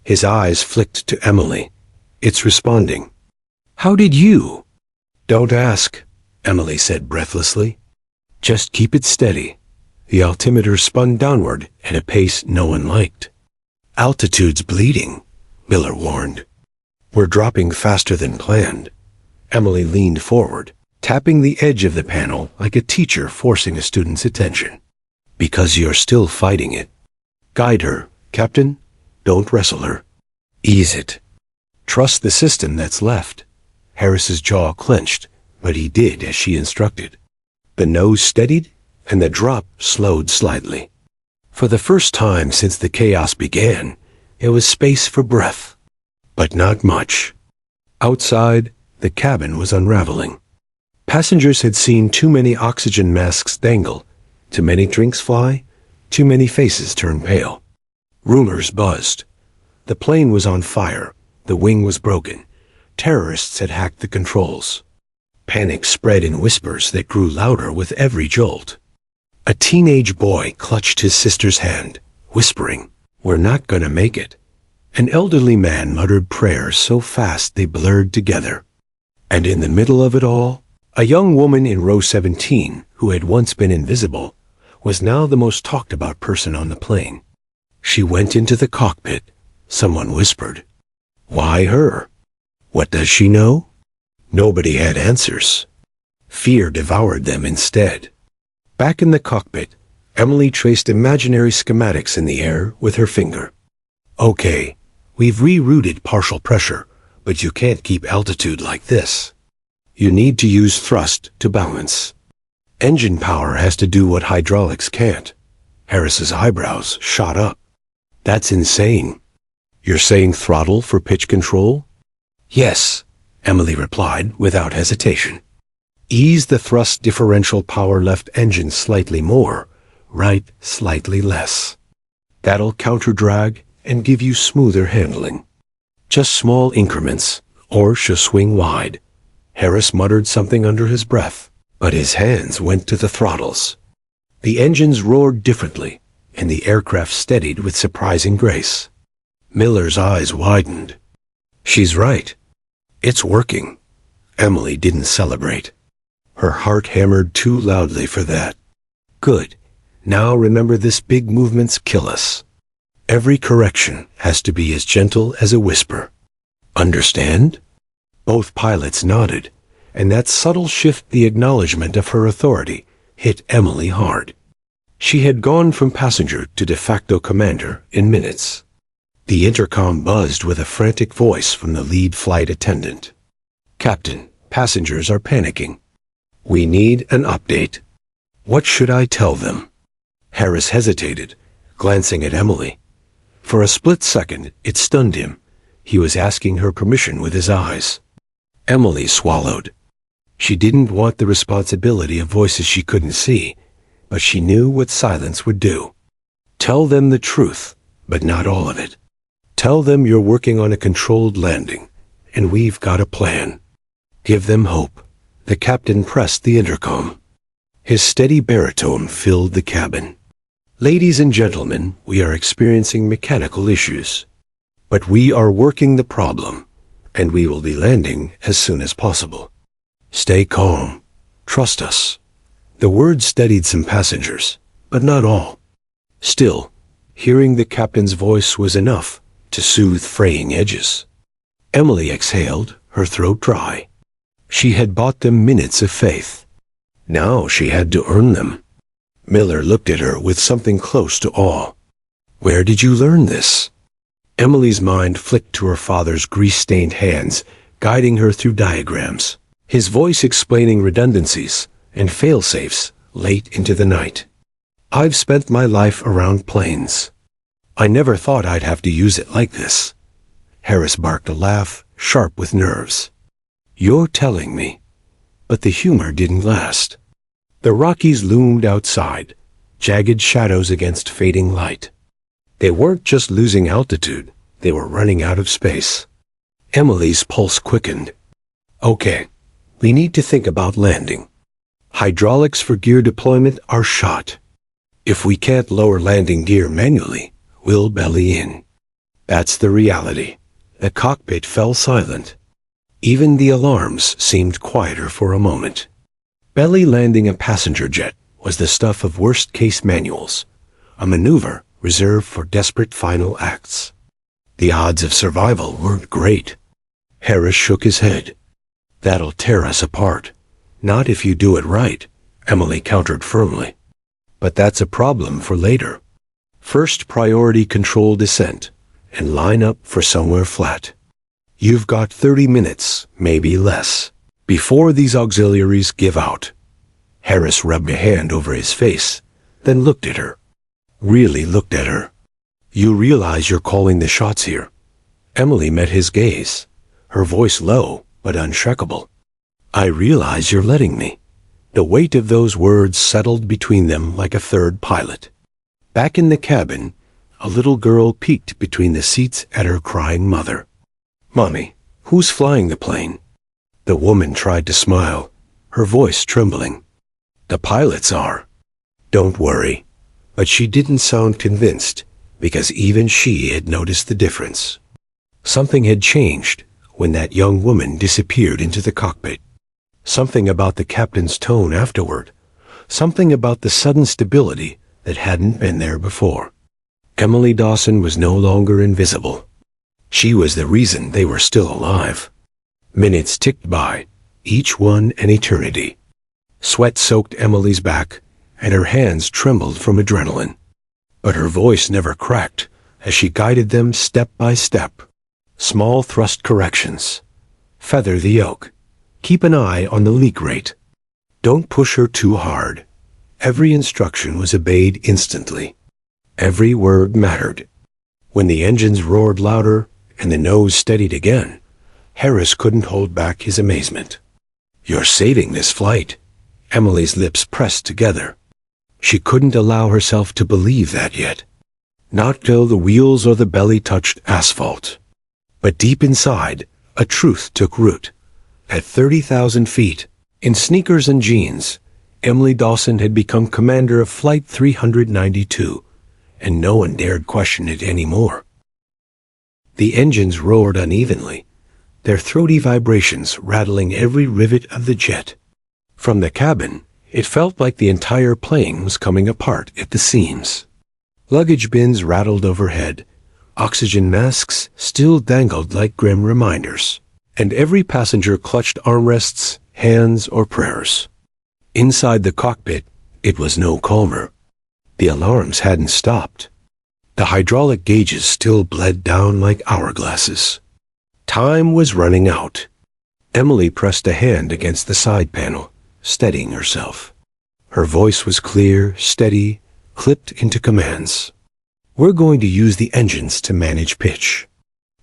His eyes flicked to Emily. "It's responding." "How did you?" "Don't ask," Emily said breathlessly. "Just keep it steady." The altimeter spun downward at a pace no one liked. "Altitude's bleeding," Miller warned. "We're dropping faster than planned." Emily leaned forward, tapping the edge of the panel like a teacher forcing a student's attention. Because you're still fighting it. Guide her, Captain. Don't wrestle her. Ease it. Trust the system that's left. Harris's jaw clenched, but he did as she instructed. The nose steadied, and the drop slowed slightly. For the first time since the chaos began, there was space for breath. But not much. Outside, the cabin was unraveling. Passengers had seen too many oxygen masks dangle, too many drinks fly, too many faces turn pale. Rumors buzzed. The plane was on fire, the wing was broken. Terrorists had hacked the controls. Panic spread in whispers that grew louder with every jolt. A teenage boy clutched his sister's hand, whispering, "We're not gonna make it." An elderly man muttered prayers so fast they blurred together. And in the middle of it all, a young woman in row 17, who had once been invisible, was now the most talked about person on the plane. She went into the cockpit. Someone whispered, "Why her? What does she know?" Nobody had answers. Fear devoured them instead. Back in the cockpit, Emily traced imaginary schematics in the air with her finger. "Okay, we've rerouted partial pressure, but you can't keep altitude like this. You need to use thrust to balance. Engine power has to do what hydraulics can't." Harris's eyebrows shot up. "That's insane. You're saying throttle for pitch control?" "Yes," Emily replied without hesitation. "Ease the thrust differential power left engine slightly more, right slightly less. That'll counter drag and give you smoother handling. Just small increments, or she'll swing wide." Harris muttered something under his breath, but his hands went to the throttles. The engines roared differently, and the aircraft steadied with surprising grace. Miller's eyes widened. "She's right. It's working." Emily didn't celebrate. Her heart hammered too loudly for that. "Good. Now remember, this big movement's kill us. Every correction has to be as gentle as a whisper. Understand?" Both pilots nodded, and that subtle shift, the acknowledgement of her authority, hit Emily hard. She had gone from passenger to de facto commander in minutes. The intercom buzzed with a frantic voice from the lead flight attendant. "Captain, passengers are panicking. We need an update." "What should I tell them?" Harris hesitated, glancing at Emily. For a split second, it stunned him. He was asking her permission with his eyes. Emily swallowed. She didn't want the responsibility of voices she couldn't see, but she knew what silence would do. "Tell them the truth, but not all of it. Tell them you're working on a controlled landing, and we've got a plan. Give them hope." The captain pressed the intercom. His steady baritone filled the cabin. "Ladies and gentlemen, we are experiencing mechanical issues. But we are working the problem, and we will be landing as soon as possible. Stay calm. Trust us." The words steadied some passengers, but not all. Still, hearing the captain's voice was enough to soothe fraying edges. Emily exhaled, her throat dry. She had bought them minutes of faith. Now she had to earn them. Miller looked at her with something close to awe. "Where did you learn this?" Emily's mind flicked to her father's grease-stained hands, guiding her through diagrams, his voice explaining redundancies and fail-safes late into the night. "I've spent my life around planes. I never thought I'd have to use it like this." Harris barked a laugh, sharp with nerves. "You're telling me." But the humor didn't last. The Rockies loomed outside, jagged shadows against fading light. They weren't just losing altitude, they were running out of space. Emily's pulse quickened. "Okay, we need to think about landing. Hydraulics for gear deployment are shot. If we can't lower landing gear manually, we'll belly in." That's the reality. The cockpit fell silent. Even the alarms seemed quieter for a moment. Belly landing a passenger jet was the stuff of worst-case manuals, a maneuver reserved for desperate final acts. The odds of survival weren't great. Harris shook his head. "That'll tear us apart. Not if you do it right, Emily countered firmly. But that's a problem for later. First priority control descent, and line up for somewhere flat. You've got 30 minutes, maybe less, before these auxiliaries give out. Harris rubbed a hand over his face, then looked at her. Really looked at her. You realize you're calling the shots here. Emily met his gaze, her voice low but unshakable. I realize you're letting me. The weight of those words settled between them like a third pilot. Back in the cabin, a little girl peeked between the seats at her crying mother. Mommy, who's flying the plane? The woman tried to smile, her voice trembling. The pilots are. Don't worry. But she didn't sound convinced, because even she had noticed the difference. Something had changed when that young woman disappeared into the cockpit. Something about the captain's tone afterward. Something about the sudden stability that hadn't been there before. Emily Dawson was no longer invisible. She was the reason they were still alive. Minutes ticked by, each one an eternity. Sweat soaked Emily's back, and her hands trembled from adrenaline. But her voice never cracked as she guided them step by step. Small thrust corrections. Feather the yoke. Keep an eye on the leak rate. Don't push her too hard. Every instruction was obeyed instantly. Every word mattered. When the engines roared louder and the nose steadied again, Harris couldn't hold back his amazement. You're saving this flight. Emily's lips pressed together. She couldn't allow herself to believe that yet. Not till the wheels or the belly touched asphalt. But deep inside, a truth took root. At 30,000 feet, in sneakers and jeans, Emily Dawson had become commander of Flight 392, and no one dared question it anymore. The engines roared unevenly, their throaty vibrations rattling every rivet of the jet. From the cabin, it felt like the entire plane was coming apart at the seams. Luggage bins rattled overhead, oxygen masks still dangled like grim reminders, and every passenger clutched armrests, hands, or prayers. Inside the cockpit, it was no calmer. The alarms hadn't stopped. The hydraulic gauges still bled down like hourglasses. Time was running out. Emily pressed a hand against the side panel, steadying herself. Her voice was clear, steady, clipped into commands. We're going to use the engines to manage pitch.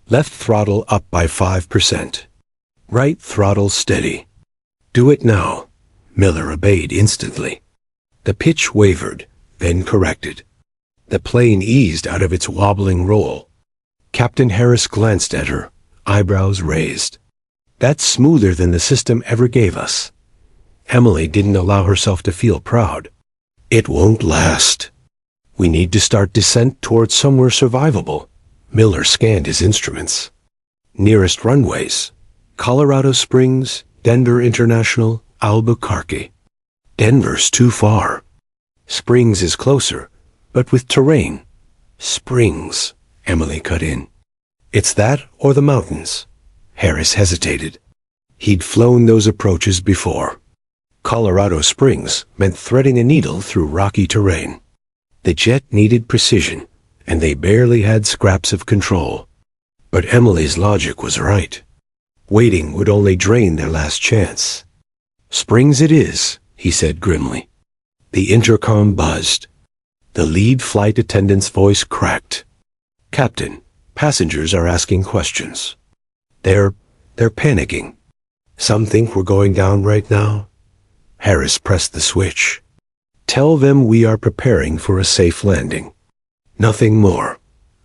Left throttle up by 5%. Right throttle steady. Do it now. Miller obeyed instantly. The pitch wavered, then corrected. The plane eased out of its wobbling roll. Captain Harris glanced at her, eyebrows raised. That's smoother than the system ever gave us. Emily didn't allow herself to feel proud. It won't last. We need to start descent towards somewhere survivable. Miller scanned his instruments. Nearest runways: Colorado Springs, Denver International, Albuquerque. Denver's too far. Springs is closer, but with terrain. Springs, Emily cut in. It's that or the mountains. Harris hesitated. He'd flown those approaches before. Colorado Springs meant threading a needle through rocky terrain. The jet needed precision, and they barely had scraps of control. But Emily's logic was right. Waiting would only drain their last chance. Springs it is, he said grimly. The intercom buzzed. The lead flight attendant's voice cracked. Captain, passengers are asking questions. They're panicking. Some think we're going down right now. Harris pressed the switch. Tell them we are preparing for a safe landing. Nothing more.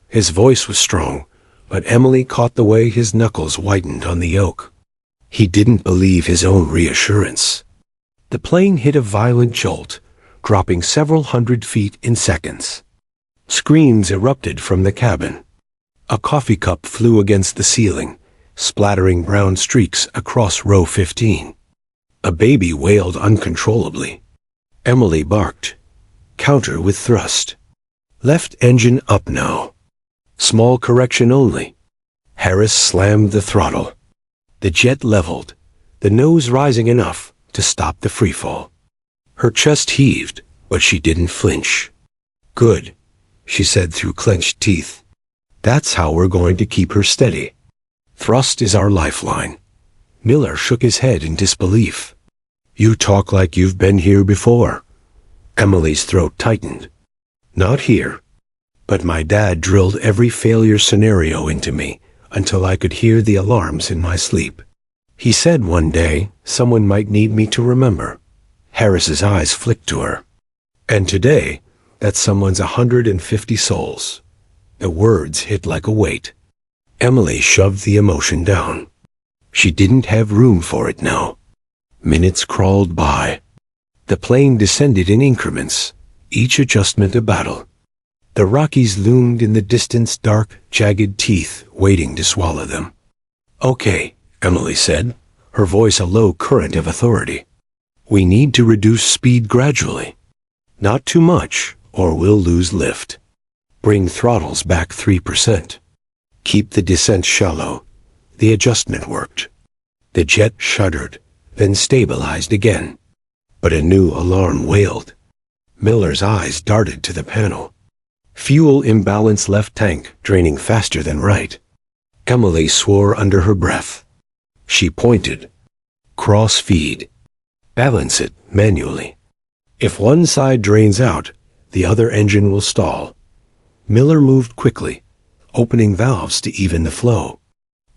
His voice was strong, but Emily caught the way his knuckles whitened on the yoke. He didn't believe his own reassurance. The plane hit a violent jolt, dropping several hundred feet in seconds. Screams erupted from the cabin. A coffee cup flew against the ceiling, splattering brown streaks across row 15. A baby wailed uncontrollably. Emily barked. Counter with thrust. Left engine up now. Small correction only. Harris slammed the throttle. The jet leveled, the nose rising enough to stop the freefall. Her chest heaved, but she didn't flinch. "Good," she said through clenched teeth. "That's how we're going to keep her steady. Thrust is our lifeline." Miller shook his head in disbelief. "You talk like you've been here before." Emily's throat tightened. "Not here. But my dad drilled every failure scenario into me until I could hear the alarms in my sleep. He said one day someone might need me to remember." Harris's eyes flicked to her. "And today, that someone's 150 souls." The words hit like a weight. Emily shoved the emotion down. She didn't have room for it now. Minutes crawled by. The plane descended in increments, each adjustment a battle. The Rockies loomed in the distance, dark, jagged teeth waiting to swallow them. "Okay," Emily said, her voice a low current of authority. "We need to reduce speed gradually. Not too much, or we'll lose lift. Bring throttles back 3%. Keep the descent shallow." The adjustment worked. The jet shuddered, then stabilized again. But a new alarm wailed. Miller's eyes darted to the panel. Fuel imbalance, left tank draining faster than right. Emily swore under her breath. She pointed. "Cross feed. Balance it manually. If one side drains out, the other engine will stall." Miller moved quickly, opening valves to even the flow.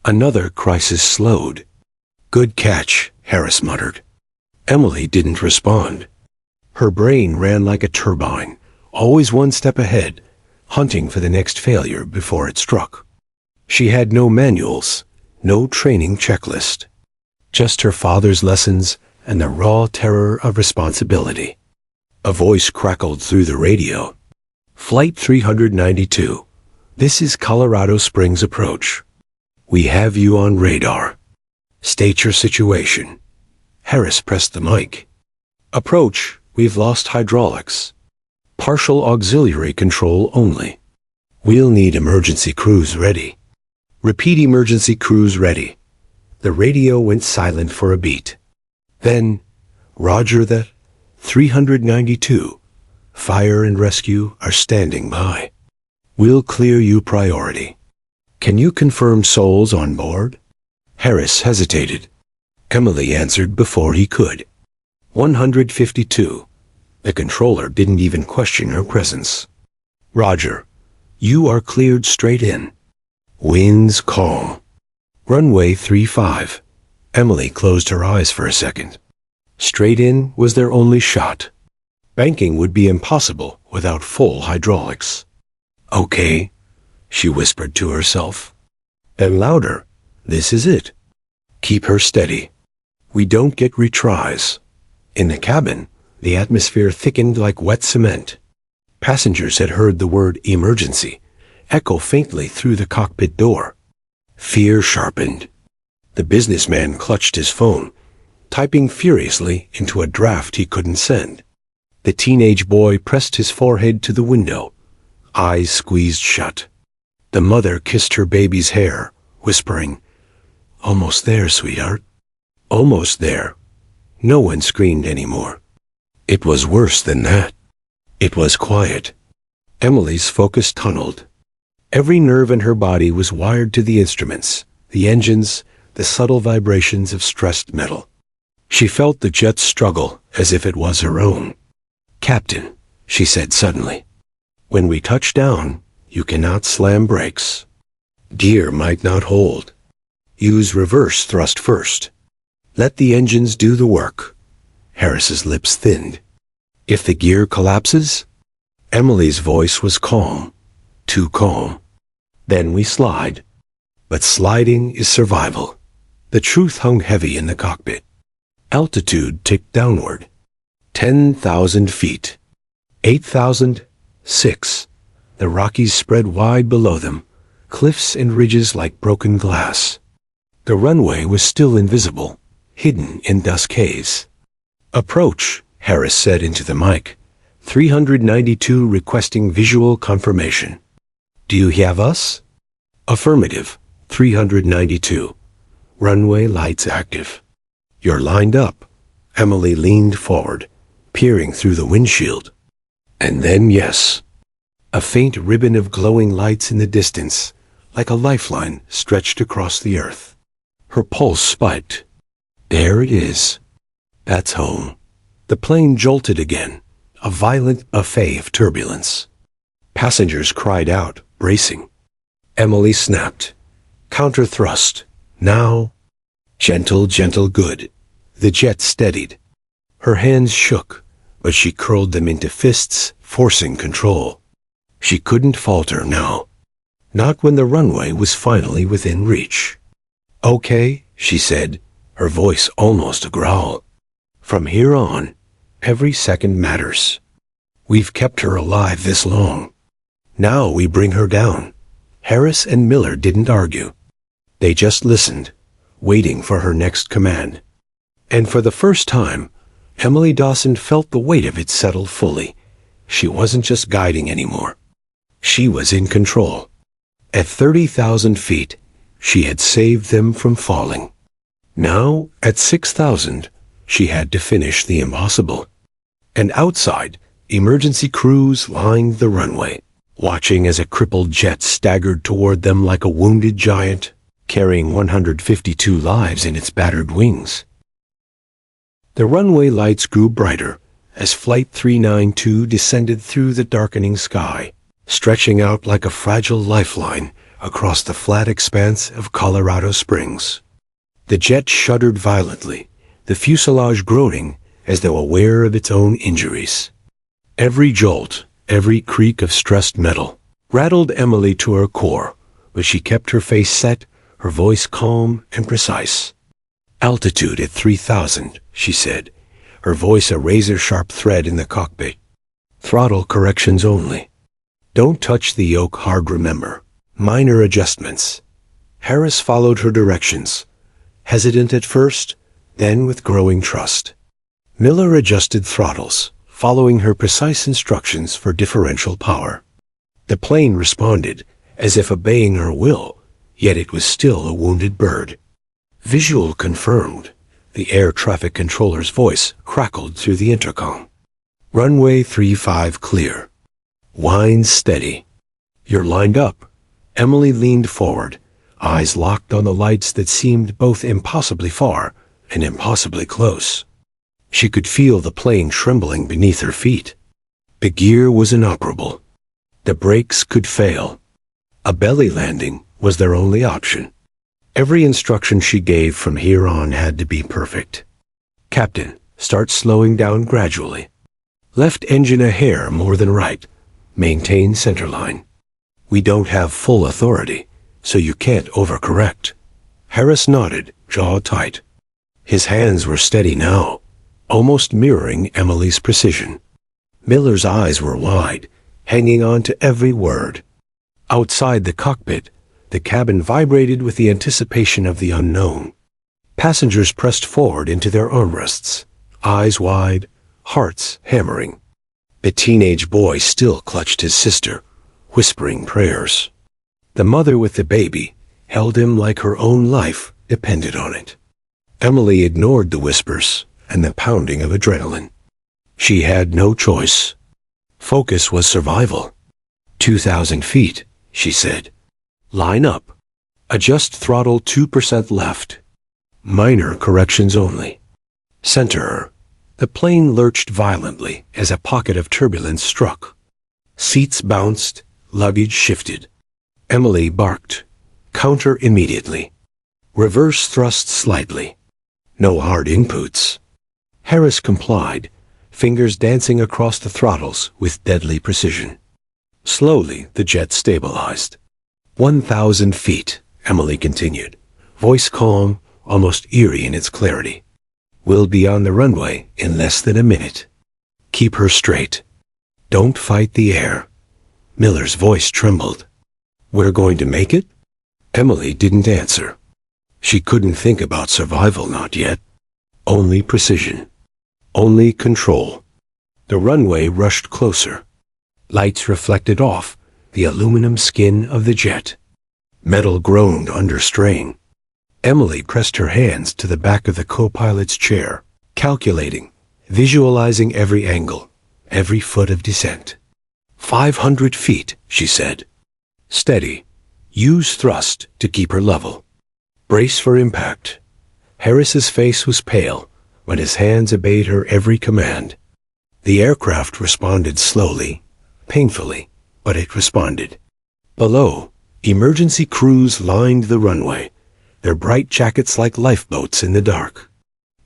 Another crisis slowed. "Good catch," Harris muttered. Emily didn't respond. Her brain ran like a turbine, always one step ahead, hunting for the next failure before it struck. She had no manuals, no training checklist. Just her father's lessons and the raw terror of responsibility. A voice crackled through the radio. "Flight 392. This is Colorado Springs approach. We have you on radar. State your situation." Harris pressed the mic. "Approach, we've lost hydraulics. Partial auxiliary control only. We'll need emergency crews ready." "Repeat, emergency crews ready." The radio went silent for a beat. Then, "Roger that. 392. Fire and rescue are standing by. We'll clear you priority. Can you confirm souls on board?" Harris hesitated. Emily answered before he could. 152. The controller didn't even question her presence. "Roger. You are cleared straight in. Winds calm. Runway 35. Emily closed her eyes for a second. Straight in was their only shot. Banking would be impossible without full hydraulics. "Okay," she whispered to herself. Then louder, "This is it. Keep her steady. We don't get retries." In the cabin, the atmosphere thickened like wet cement. Passengers had heard the word emergency echo faintly through the cockpit door. Fear sharpened. The businessman clutched his phone, typing furiously into a draft he couldn't send. The teenage boy pressed his forehead to the window, eyes squeezed shut. The mother kissed her baby's hair, whispering, "Almost there, sweetheart. Almost there." No one screamed anymore. It was worse than that. It was quiet. Emily's focus tunneled. Every nerve in her body was wired to the instruments, the engines, the subtle vibrations of stressed metal. She felt the jet struggle as if it was her own. "Captain," she said suddenly, "when we touch down, you cannot slam brakes. Gear might not hold. Use reverse thrust first. Let the engines do the work." Harris's lips thinned. "If the gear collapses?" Emily's voice was calm, too calm. "Then we slide. But sliding is survival." The truth hung heavy in the cockpit. Altitude ticked downward. 10,000 feet. 8,000. 6. The Rockies spread wide below them, cliffs and ridges like broken glass. The runway was still invisible, hidden in dusk haze. "Approach," Harris said into the mic. 392 requesting visual confirmation. "Do you have us?" "Affirmative. 392. Runway lights active." "You're lined up." Emily leaned forward, peering through the windshield. And then, yes, a faint ribbon of glowing lights in the distance, like a lifeline stretched across the earth. Her pulse spiked. There it is. That's home. The plane jolted again, a violent buffet of turbulence. Passengers cried out, bracing. Emily snapped. Counter thrust. Now. Gentle, gentle, good. The jet steadied. Her hands shook, but she curled them into fists, forcing control. She couldn't falter now. Not when the runway was finally within reach. Okay, she said, her voice almost a growl. From here on, every second matters. We've kept her alive this long. Now we bring her down. Harris and Miller didn't argue. They just listened, waiting for her next command. And for the first time, Emily Dawson felt the weight of it settle fully. She wasn't just guiding anymore. She was in control. At 30,000 feet, she had saved them from falling. Now, at 6,000, she had to finish the impossible. And outside, emergency crews lined the runway, watching as a crippled jet staggered toward them like a wounded giant, carrying 152 lives in its battered wings. The runway lights grew brighter as Flight 392 descended through the darkening sky, stretching out like a fragile lifeline across the flat expanse of Colorado Springs. The jet shuddered violently, the fuselage groaning as though aware of its own injuries. Every jolt, every creak of stressed metal, rattled Emily to her core, but she kept her face set, her voice calm and precise. Altitude at 3,000, she said, her voice a razor-sharp thread in the cockpit. Throttle corrections only. Don't touch the yoke hard, remember. Minor adjustments. Harris followed her directions, hesitant at first, then with growing trust. Miller adjusted throttles, following her precise instructions for differential power. The plane responded, as if obeying her will, yet it was still a wounded bird. Visual confirmed. The air traffic controller's voice crackled through the intercom. Runway 35 clear. Wind steady. You're lined up. Emily leaned forward, eyes locked on the lights that seemed both impossibly far and impossibly close. She could feel the plane trembling beneath her feet. The gear was inoperable. The brakes could fail. A belly landing was their only option. Every instruction she gave from here on had to be perfect. Captain, start slowing down gradually. Left engine a hair more than right. Maintain centerline. We don't have full authority, so you can't overcorrect. Harris nodded, jaw tight. His hands were steady now, almost mirroring Emily's precision. Miller's eyes were wide, hanging on to every word. Outside the cockpit, the cabin vibrated with the anticipation of the unknown. Passengers pressed forward into their armrests, eyes wide, hearts hammering. The teenage boy still clutched his sister, whispering prayers. The mother with the baby held him like her own life depended on it. Emily ignored the whispers and the pounding of adrenaline. She had no choice. Focus was survival. 2,000 feet, she said. Line up. Adjust throttle 2% left. Minor corrections only. Center her. The plane lurched violently as a pocket of turbulence struck. Seats bounced, luggage shifted. Emily barked. Counter immediately. Reverse thrust slightly. No hard inputs. Harris complied, fingers dancing across the throttles with deadly precision. Slowly, the jet stabilized. 1,000 feet, Emily continued, voice calm, almost eerie in its clarity. We'll be on the runway in less than a minute. Keep her straight. Don't fight the air. Miller's voice trembled. We're going to make it? Emily didn't answer. She couldn't think about survival, not yet. Only precision. Only control. The runway rushed closer. Lights reflected off the aluminum skin of the jet. Metal groaned under strain. Emily pressed her hands to the back of the co-pilot's chair. calculating, visualizing every angle, every foot of descent. 500 feet, she said. Steady. Use thrust to keep her level. Brace for impact. Harris's face was pale when his hands obeyed her every command. The aircraft responded slowly, painfully, but it responded. Below, emergency crews lined the runway, their bright jackets like lifeboats in the dark.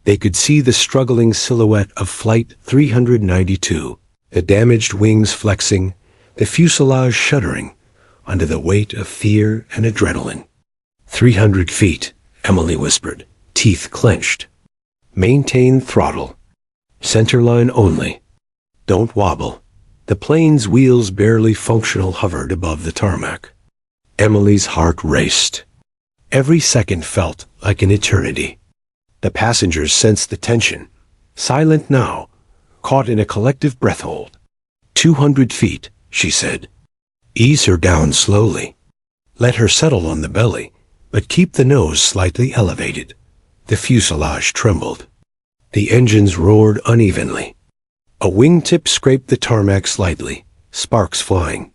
They could see the struggling silhouette of Flight 392, the damaged wings flexing, the fuselage shuddering under the weight of fear and adrenaline. 300 feet, Emily whispered, teeth clenched. Maintain throttle. Centerline only. Don't wobble. The plane's wheels barely functional hovered above the tarmac. Emily's heart raced. Every second felt like an eternity. The passengers sensed the tension, silent now, caught in a collective breath hold. 200 feet, she said. Ease her down slowly. Let her settle on the belly, but keep the nose slightly elevated. The fuselage trembled. The engines roared unevenly. A wingtip scraped the tarmac slightly, sparks flying.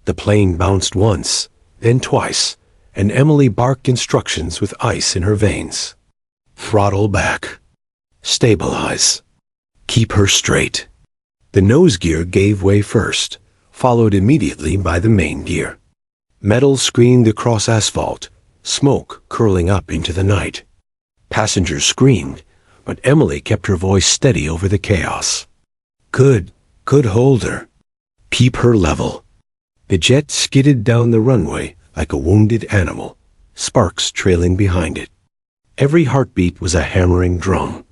The plane bounced once, then twice, and Emily barked instructions with ice in her veins. Throttle back. Stabilize. Keep her straight. The nose gear gave way first, followed immediately by the main gear. Metal screamed across asphalt, smoke curling up into the night. Passengers screamed, but Emily kept her voice steady over the chaos. Good hold her. Keep her level. The jet skidded down the runway like a wounded animal, sparks trailing behind it. Every heartbeat was a hammering drum,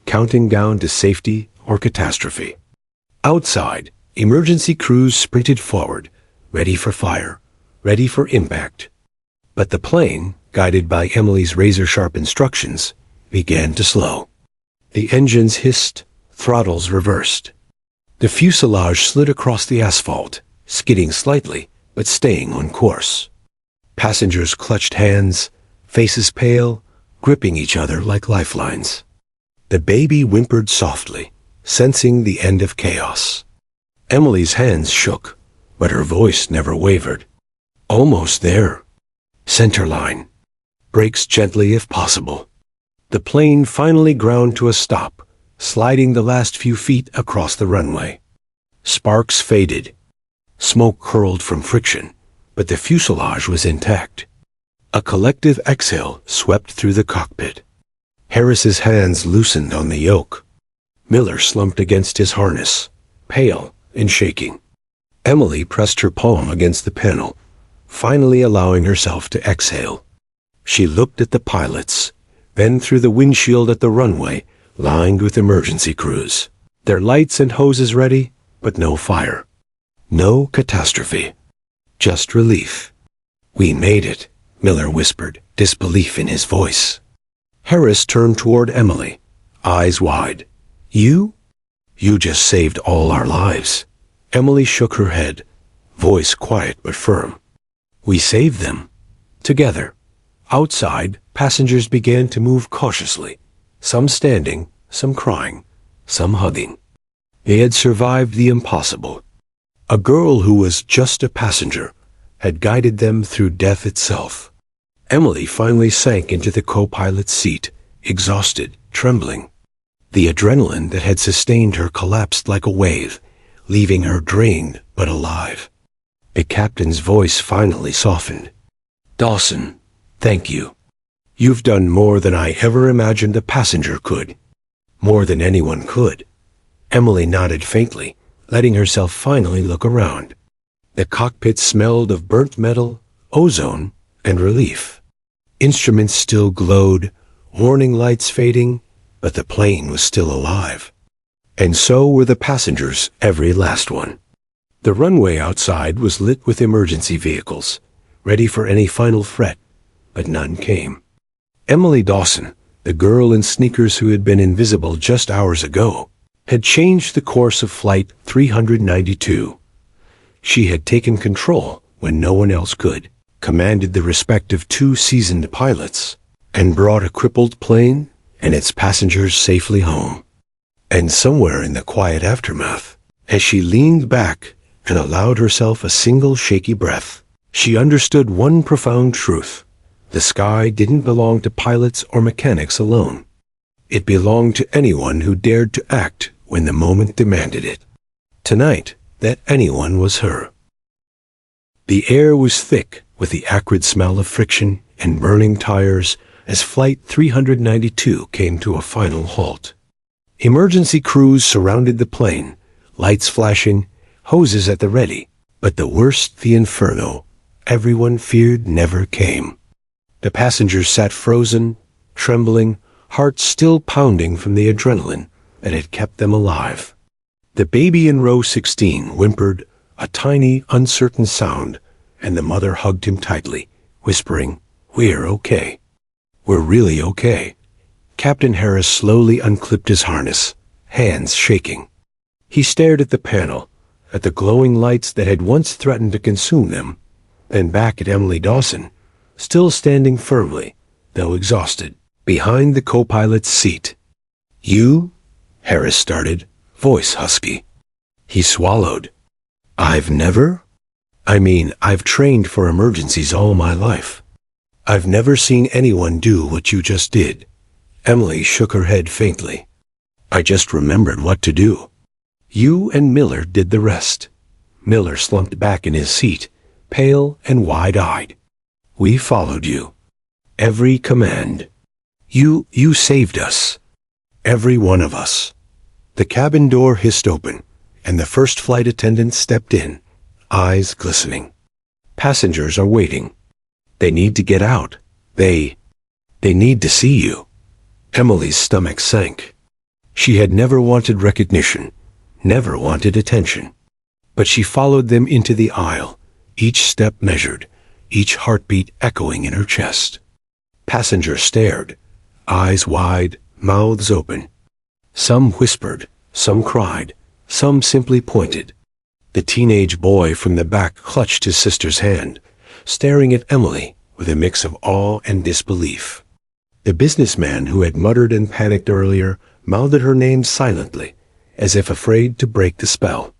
counting down to safety or catastrophe. Outside, emergency crews sprinted forward, ready for fire, ready for impact. But the plane, guided by Emily's razor-sharp instructions, began to slow. The engines hissed, throttles reversed. The fuselage slid across the asphalt, skidding slightly, but staying on course. Passengers clutched hands, faces pale, gripping each other like lifelines. The baby whimpered softly, sensing the end of chaos. Emily's hands shook, but her voice never wavered. Almost there. Centerline. Brakes gently if possible. The plane finally ground to a stop, sliding the last few feet across the runway. Sparks faded. Smoke curled from friction, but the fuselage was intact. A collective exhale swept through the cockpit. Harris's hands loosened on the yoke. Miller slumped against his harness, pale and shaking. Emily pressed her palm against the panel, finally allowing herself to exhale. She looked at the pilots, then through the windshield at the runway, lined with emergency crews. Their lights and hoses ready, but no fire. No catastrophe. Just relief. We made it, Miller whispered, disbelief in his voice. Harris turned toward Emily, eyes wide. You? You just saved all our lives. Emily shook her head, voice quiet but firm. We saved them. Together. Outside, passengers began to move cautiously, some standing, some crying, some hugging. They had survived the impossible. A girl who was just a passenger had guided them through death itself. Emily finally sank into the co-pilot's seat, exhausted, trembling. The adrenaline that had sustained her collapsed like a wave, leaving her drained but alive. The captain's voice finally softened. Dawson, thank you. You've done more than I ever imagined a passenger could. More than anyone could. Emily nodded faintly, letting herself finally look around. The cockpit smelled of burnt metal, ozone, and relief. Instruments still glowed, warning lights fading, but the plane was still alive. And so were the passengers, every last one. The runway outside was lit with emergency vehicles, ready for any final threat, but none came. Emily Dawson, the girl in sneakers who had been invisible just hours ago, had changed the course of Flight 392. She had taken control when no one else could, commanded the respect of two seasoned pilots, and brought a crippled plane and its passengers safely home. And somewhere in the quiet aftermath, as she leaned back and allowed herself a single shaky breath, she understood one profound truth. The sky didn't belong to pilots or mechanics alone. It belonged to anyone who dared to act when the moment demanded it. Tonight, that anyone was her. The air was thick with the acrid smell of friction and burning tires as Flight 392 came to a final halt. Emergency crews surrounded the plane, lights flashing, hoses at the ready, but the worst, the inferno, everyone feared never came. The passengers sat frozen, trembling, hearts still pounding from the adrenaline that had kept them alive. The baby in row 16 whimpered, a tiny, uncertain sound, and the mother hugged him tightly, whispering, "We're okay. We're really okay." Captain Harris slowly unclipped his harness, hands shaking. He stared at the panel, at the glowing lights that had once threatened to consume them, then back at Emily Dawson, still standing firmly, though exhausted, behind the co-pilot's seat. "You?" Harris started, voice husky. He swallowed. "I've trained for emergencies all my life. I've never seen anyone do what you just did." Emily shook her head faintly. "I just remembered what to do. You and Miller did the rest." Miller slumped back in his seat, pale and wide-eyed. "We followed you. Every command. You saved us. Every one of us." The cabin door hissed open, and the first flight attendant stepped in, eyes glistening. "Passengers are waiting. They need to get out. They need to see you." Emily's stomach sank. She had never wanted recognition, never wanted attention. But she followed them into the aisle, each step measured, each heartbeat echoing in her chest. Passengers stared, eyes wide, mouths open. Some whispered, some cried, some simply pointed. The teenage boy from the back clutched his sister's hand, staring at Emily with a mix of awe and disbelief. The businessman who had muttered and panicked earlier mouthed her name silently, as if afraid to break the spell.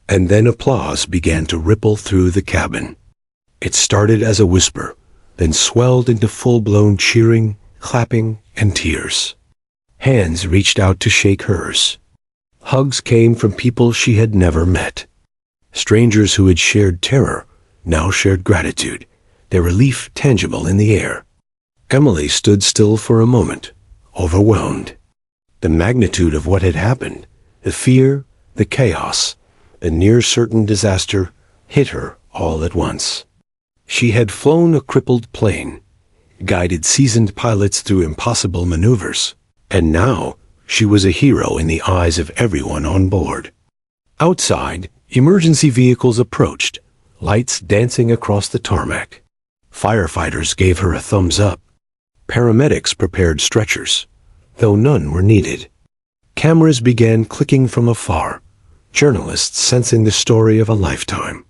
And then applause began to ripple through the cabin. It started as a whisper, then swelled into full-blown cheering, clapping, and tears. Hands reached out to shake hers. Hugs came from people she had never met. Strangers who had shared terror now shared gratitude, their relief tangible in the air. Emily stood still for a moment, overwhelmed. The magnitude of what had happened, the fear, the chaos, the near-certain disaster, hit her all at once. She had flown a crippled plane, guided seasoned pilots through impossible maneuvers, and now she was a hero in the eyes of everyone on board. Outside, emergency vehicles approached, lights dancing across the tarmac. Firefighters gave her a thumbs up. Paramedics prepared stretchers, though none were needed. Cameras began clicking from afar, journalists sensing the story of a lifetime.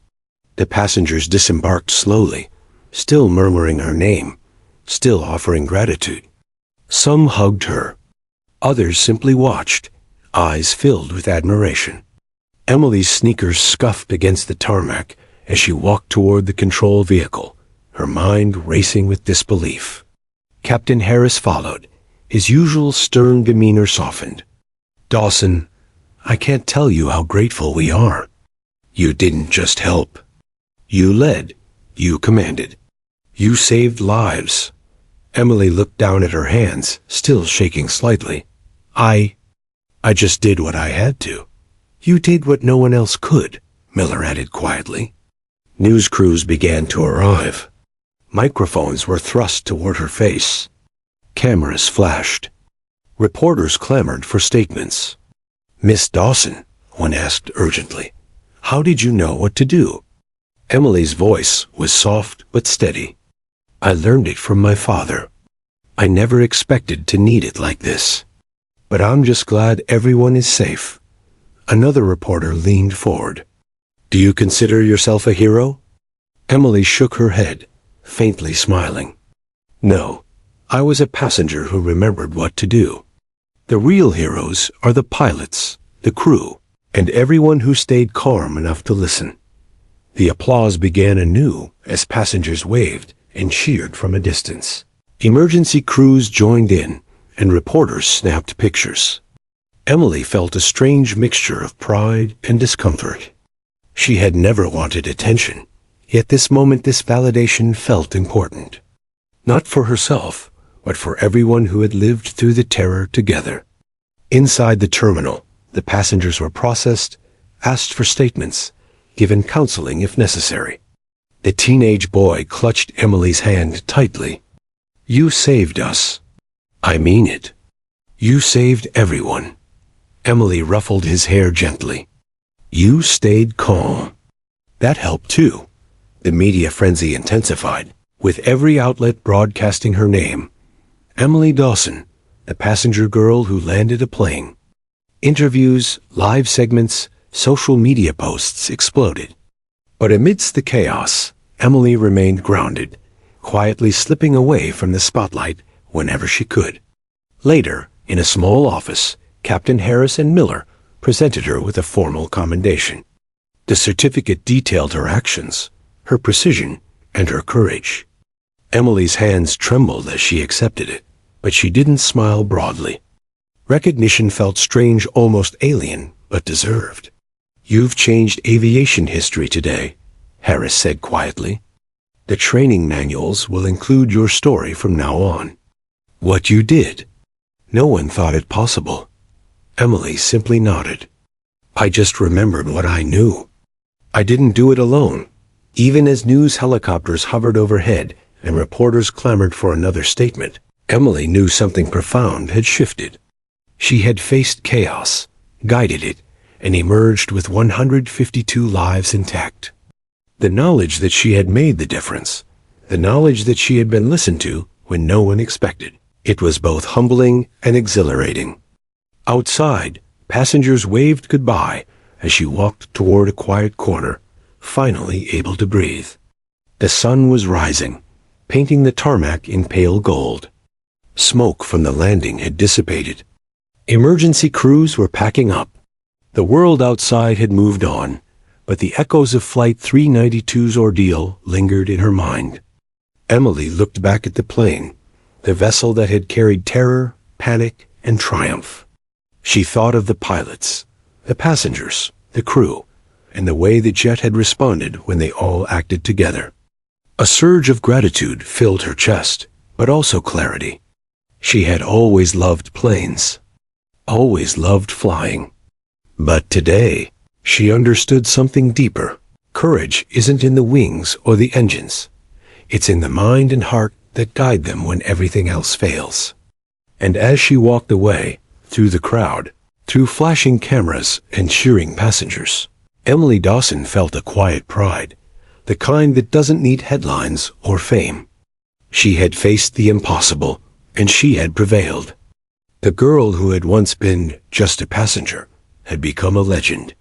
The passengers disembarked slowly, still murmuring her name, still offering gratitude. Some hugged her. Others simply watched, eyes filled with admiration. Emily's sneakers scuffed against the tarmac as she walked toward the control vehicle, her mind racing with disbelief. Captain Harris followed, his usual stern demeanor softened. "Dawson, I can't tell you how grateful we are. You didn't just help. You led. You commanded. You saved lives." Emily looked down at her hands, still shaking slightly. I just did what I had to." "You did what no one else could," Miller added quietly. News crews began to arrive. Microphones were thrust toward her face. Cameras flashed. Reporters clamored for statements. "Miss Dawson," one asked urgently, "how did you know what to do?" Emily's voice was soft but steady. "I learned it from my father. I never expected to need it like this. But I'm just glad everyone is safe." Another reporter leaned forward. "Do you consider yourself a hero?" Emily shook her head, faintly smiling. "No, I was a passenger who remembered what to do. The real heroes are the pilots, the crew, and everyone who stayed calm enough to listen. The applause began anew as passengers waved and cheered from a distance. Emergency crews joined in, and reporters snapped pictures. Emily felt a strange mixture of pride and discomfort. She had never wanted attention, yet this moment this validation felt important. Not for herself, but for everyone who had lived through the terror together. Inside the terminal, the passengers were processed, asked for statements, given counseling if necessary. The teenage boy clutched Emily's hand tightly. "You saved us." "I mean it. You saved everyone." Emily ruffled his hair gently. "You stayed calm." That helped too. The media frenzy intensified, with every outlet broadcasting her name. Emily Dawson, the passenger girl who landed a plane. Interviews, live segments, social media posts exploded. But amidst the chaos, Emily remained grounded, quietly slipping away from the spotlight whenever she could. Later, in a small office, Captain Harris and Miller presented her with a formal commendation. The certificate detailed her actions, her precision, and her courage. Emily's hands trembled as she accepted it, but she didn't smile broadly. Recognition felt strange, almost alien, but deserved. "You've changed aviation history today," Harris said quietly. "The training manuals will include your story from now on." "What you did? No one thought it possible." Emily simply nodded. "I just remembered what I knew. I didn't do it alone." Even as news helicopters hovered overhead and reporters clamored for another statement, Emily knew something profound had shifted. She had faced chaos, guided it, and emerged with 152 lives intact. The knowledge that she had made the difference, the knowledge that she had been listened to when no one expected, it was both humbling and exhilarating. Outside, passengers waved goodbye as she walked toward a quiet corner, finally able to breathe. The sun was rising, painting the tarmac in pale gold. Smoke from the landing had dissipated. Emergency crews were packing up. The world outside had moved on, but the echoes of Flight 392's ordeal lingered in her mind. Emily looked back at the plane, the vessel that had carried terror, panic, and triumph. She thought of the pilots, the passengers, the crew, and the way the jet had responded when they all acted together. A surge of gratitude filled her chest, but also clarity. She had always loved planes, always loved flying. But today, she understood something deeper. Courage isn't in the wings or the engines. It's in the mind and heart that guide them when everything else fails. And as she walked away, through the crowd, through flashing cameras and cheering passengers, Emily Dawson felt a quiet pride, the kind that doesn't need headlines or fame. She had faced the impossible, and she had prevailed. The girl who had once been just a passenger had become a legend.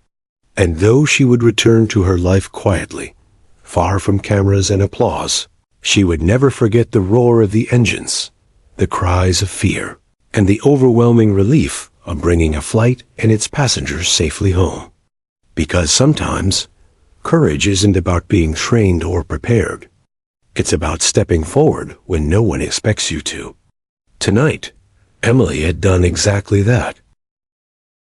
And though she would return to her life quietly, far from cameras and applause, she would never forget the roar of the engines, the cries of fear, and the overwhelming relief of bringing a flight and its passengers safely home. Because sometimes, courage isn't about being trained or prepared. It's about stepping forward when no one expects you to. Tonight, Emily had done exactly that.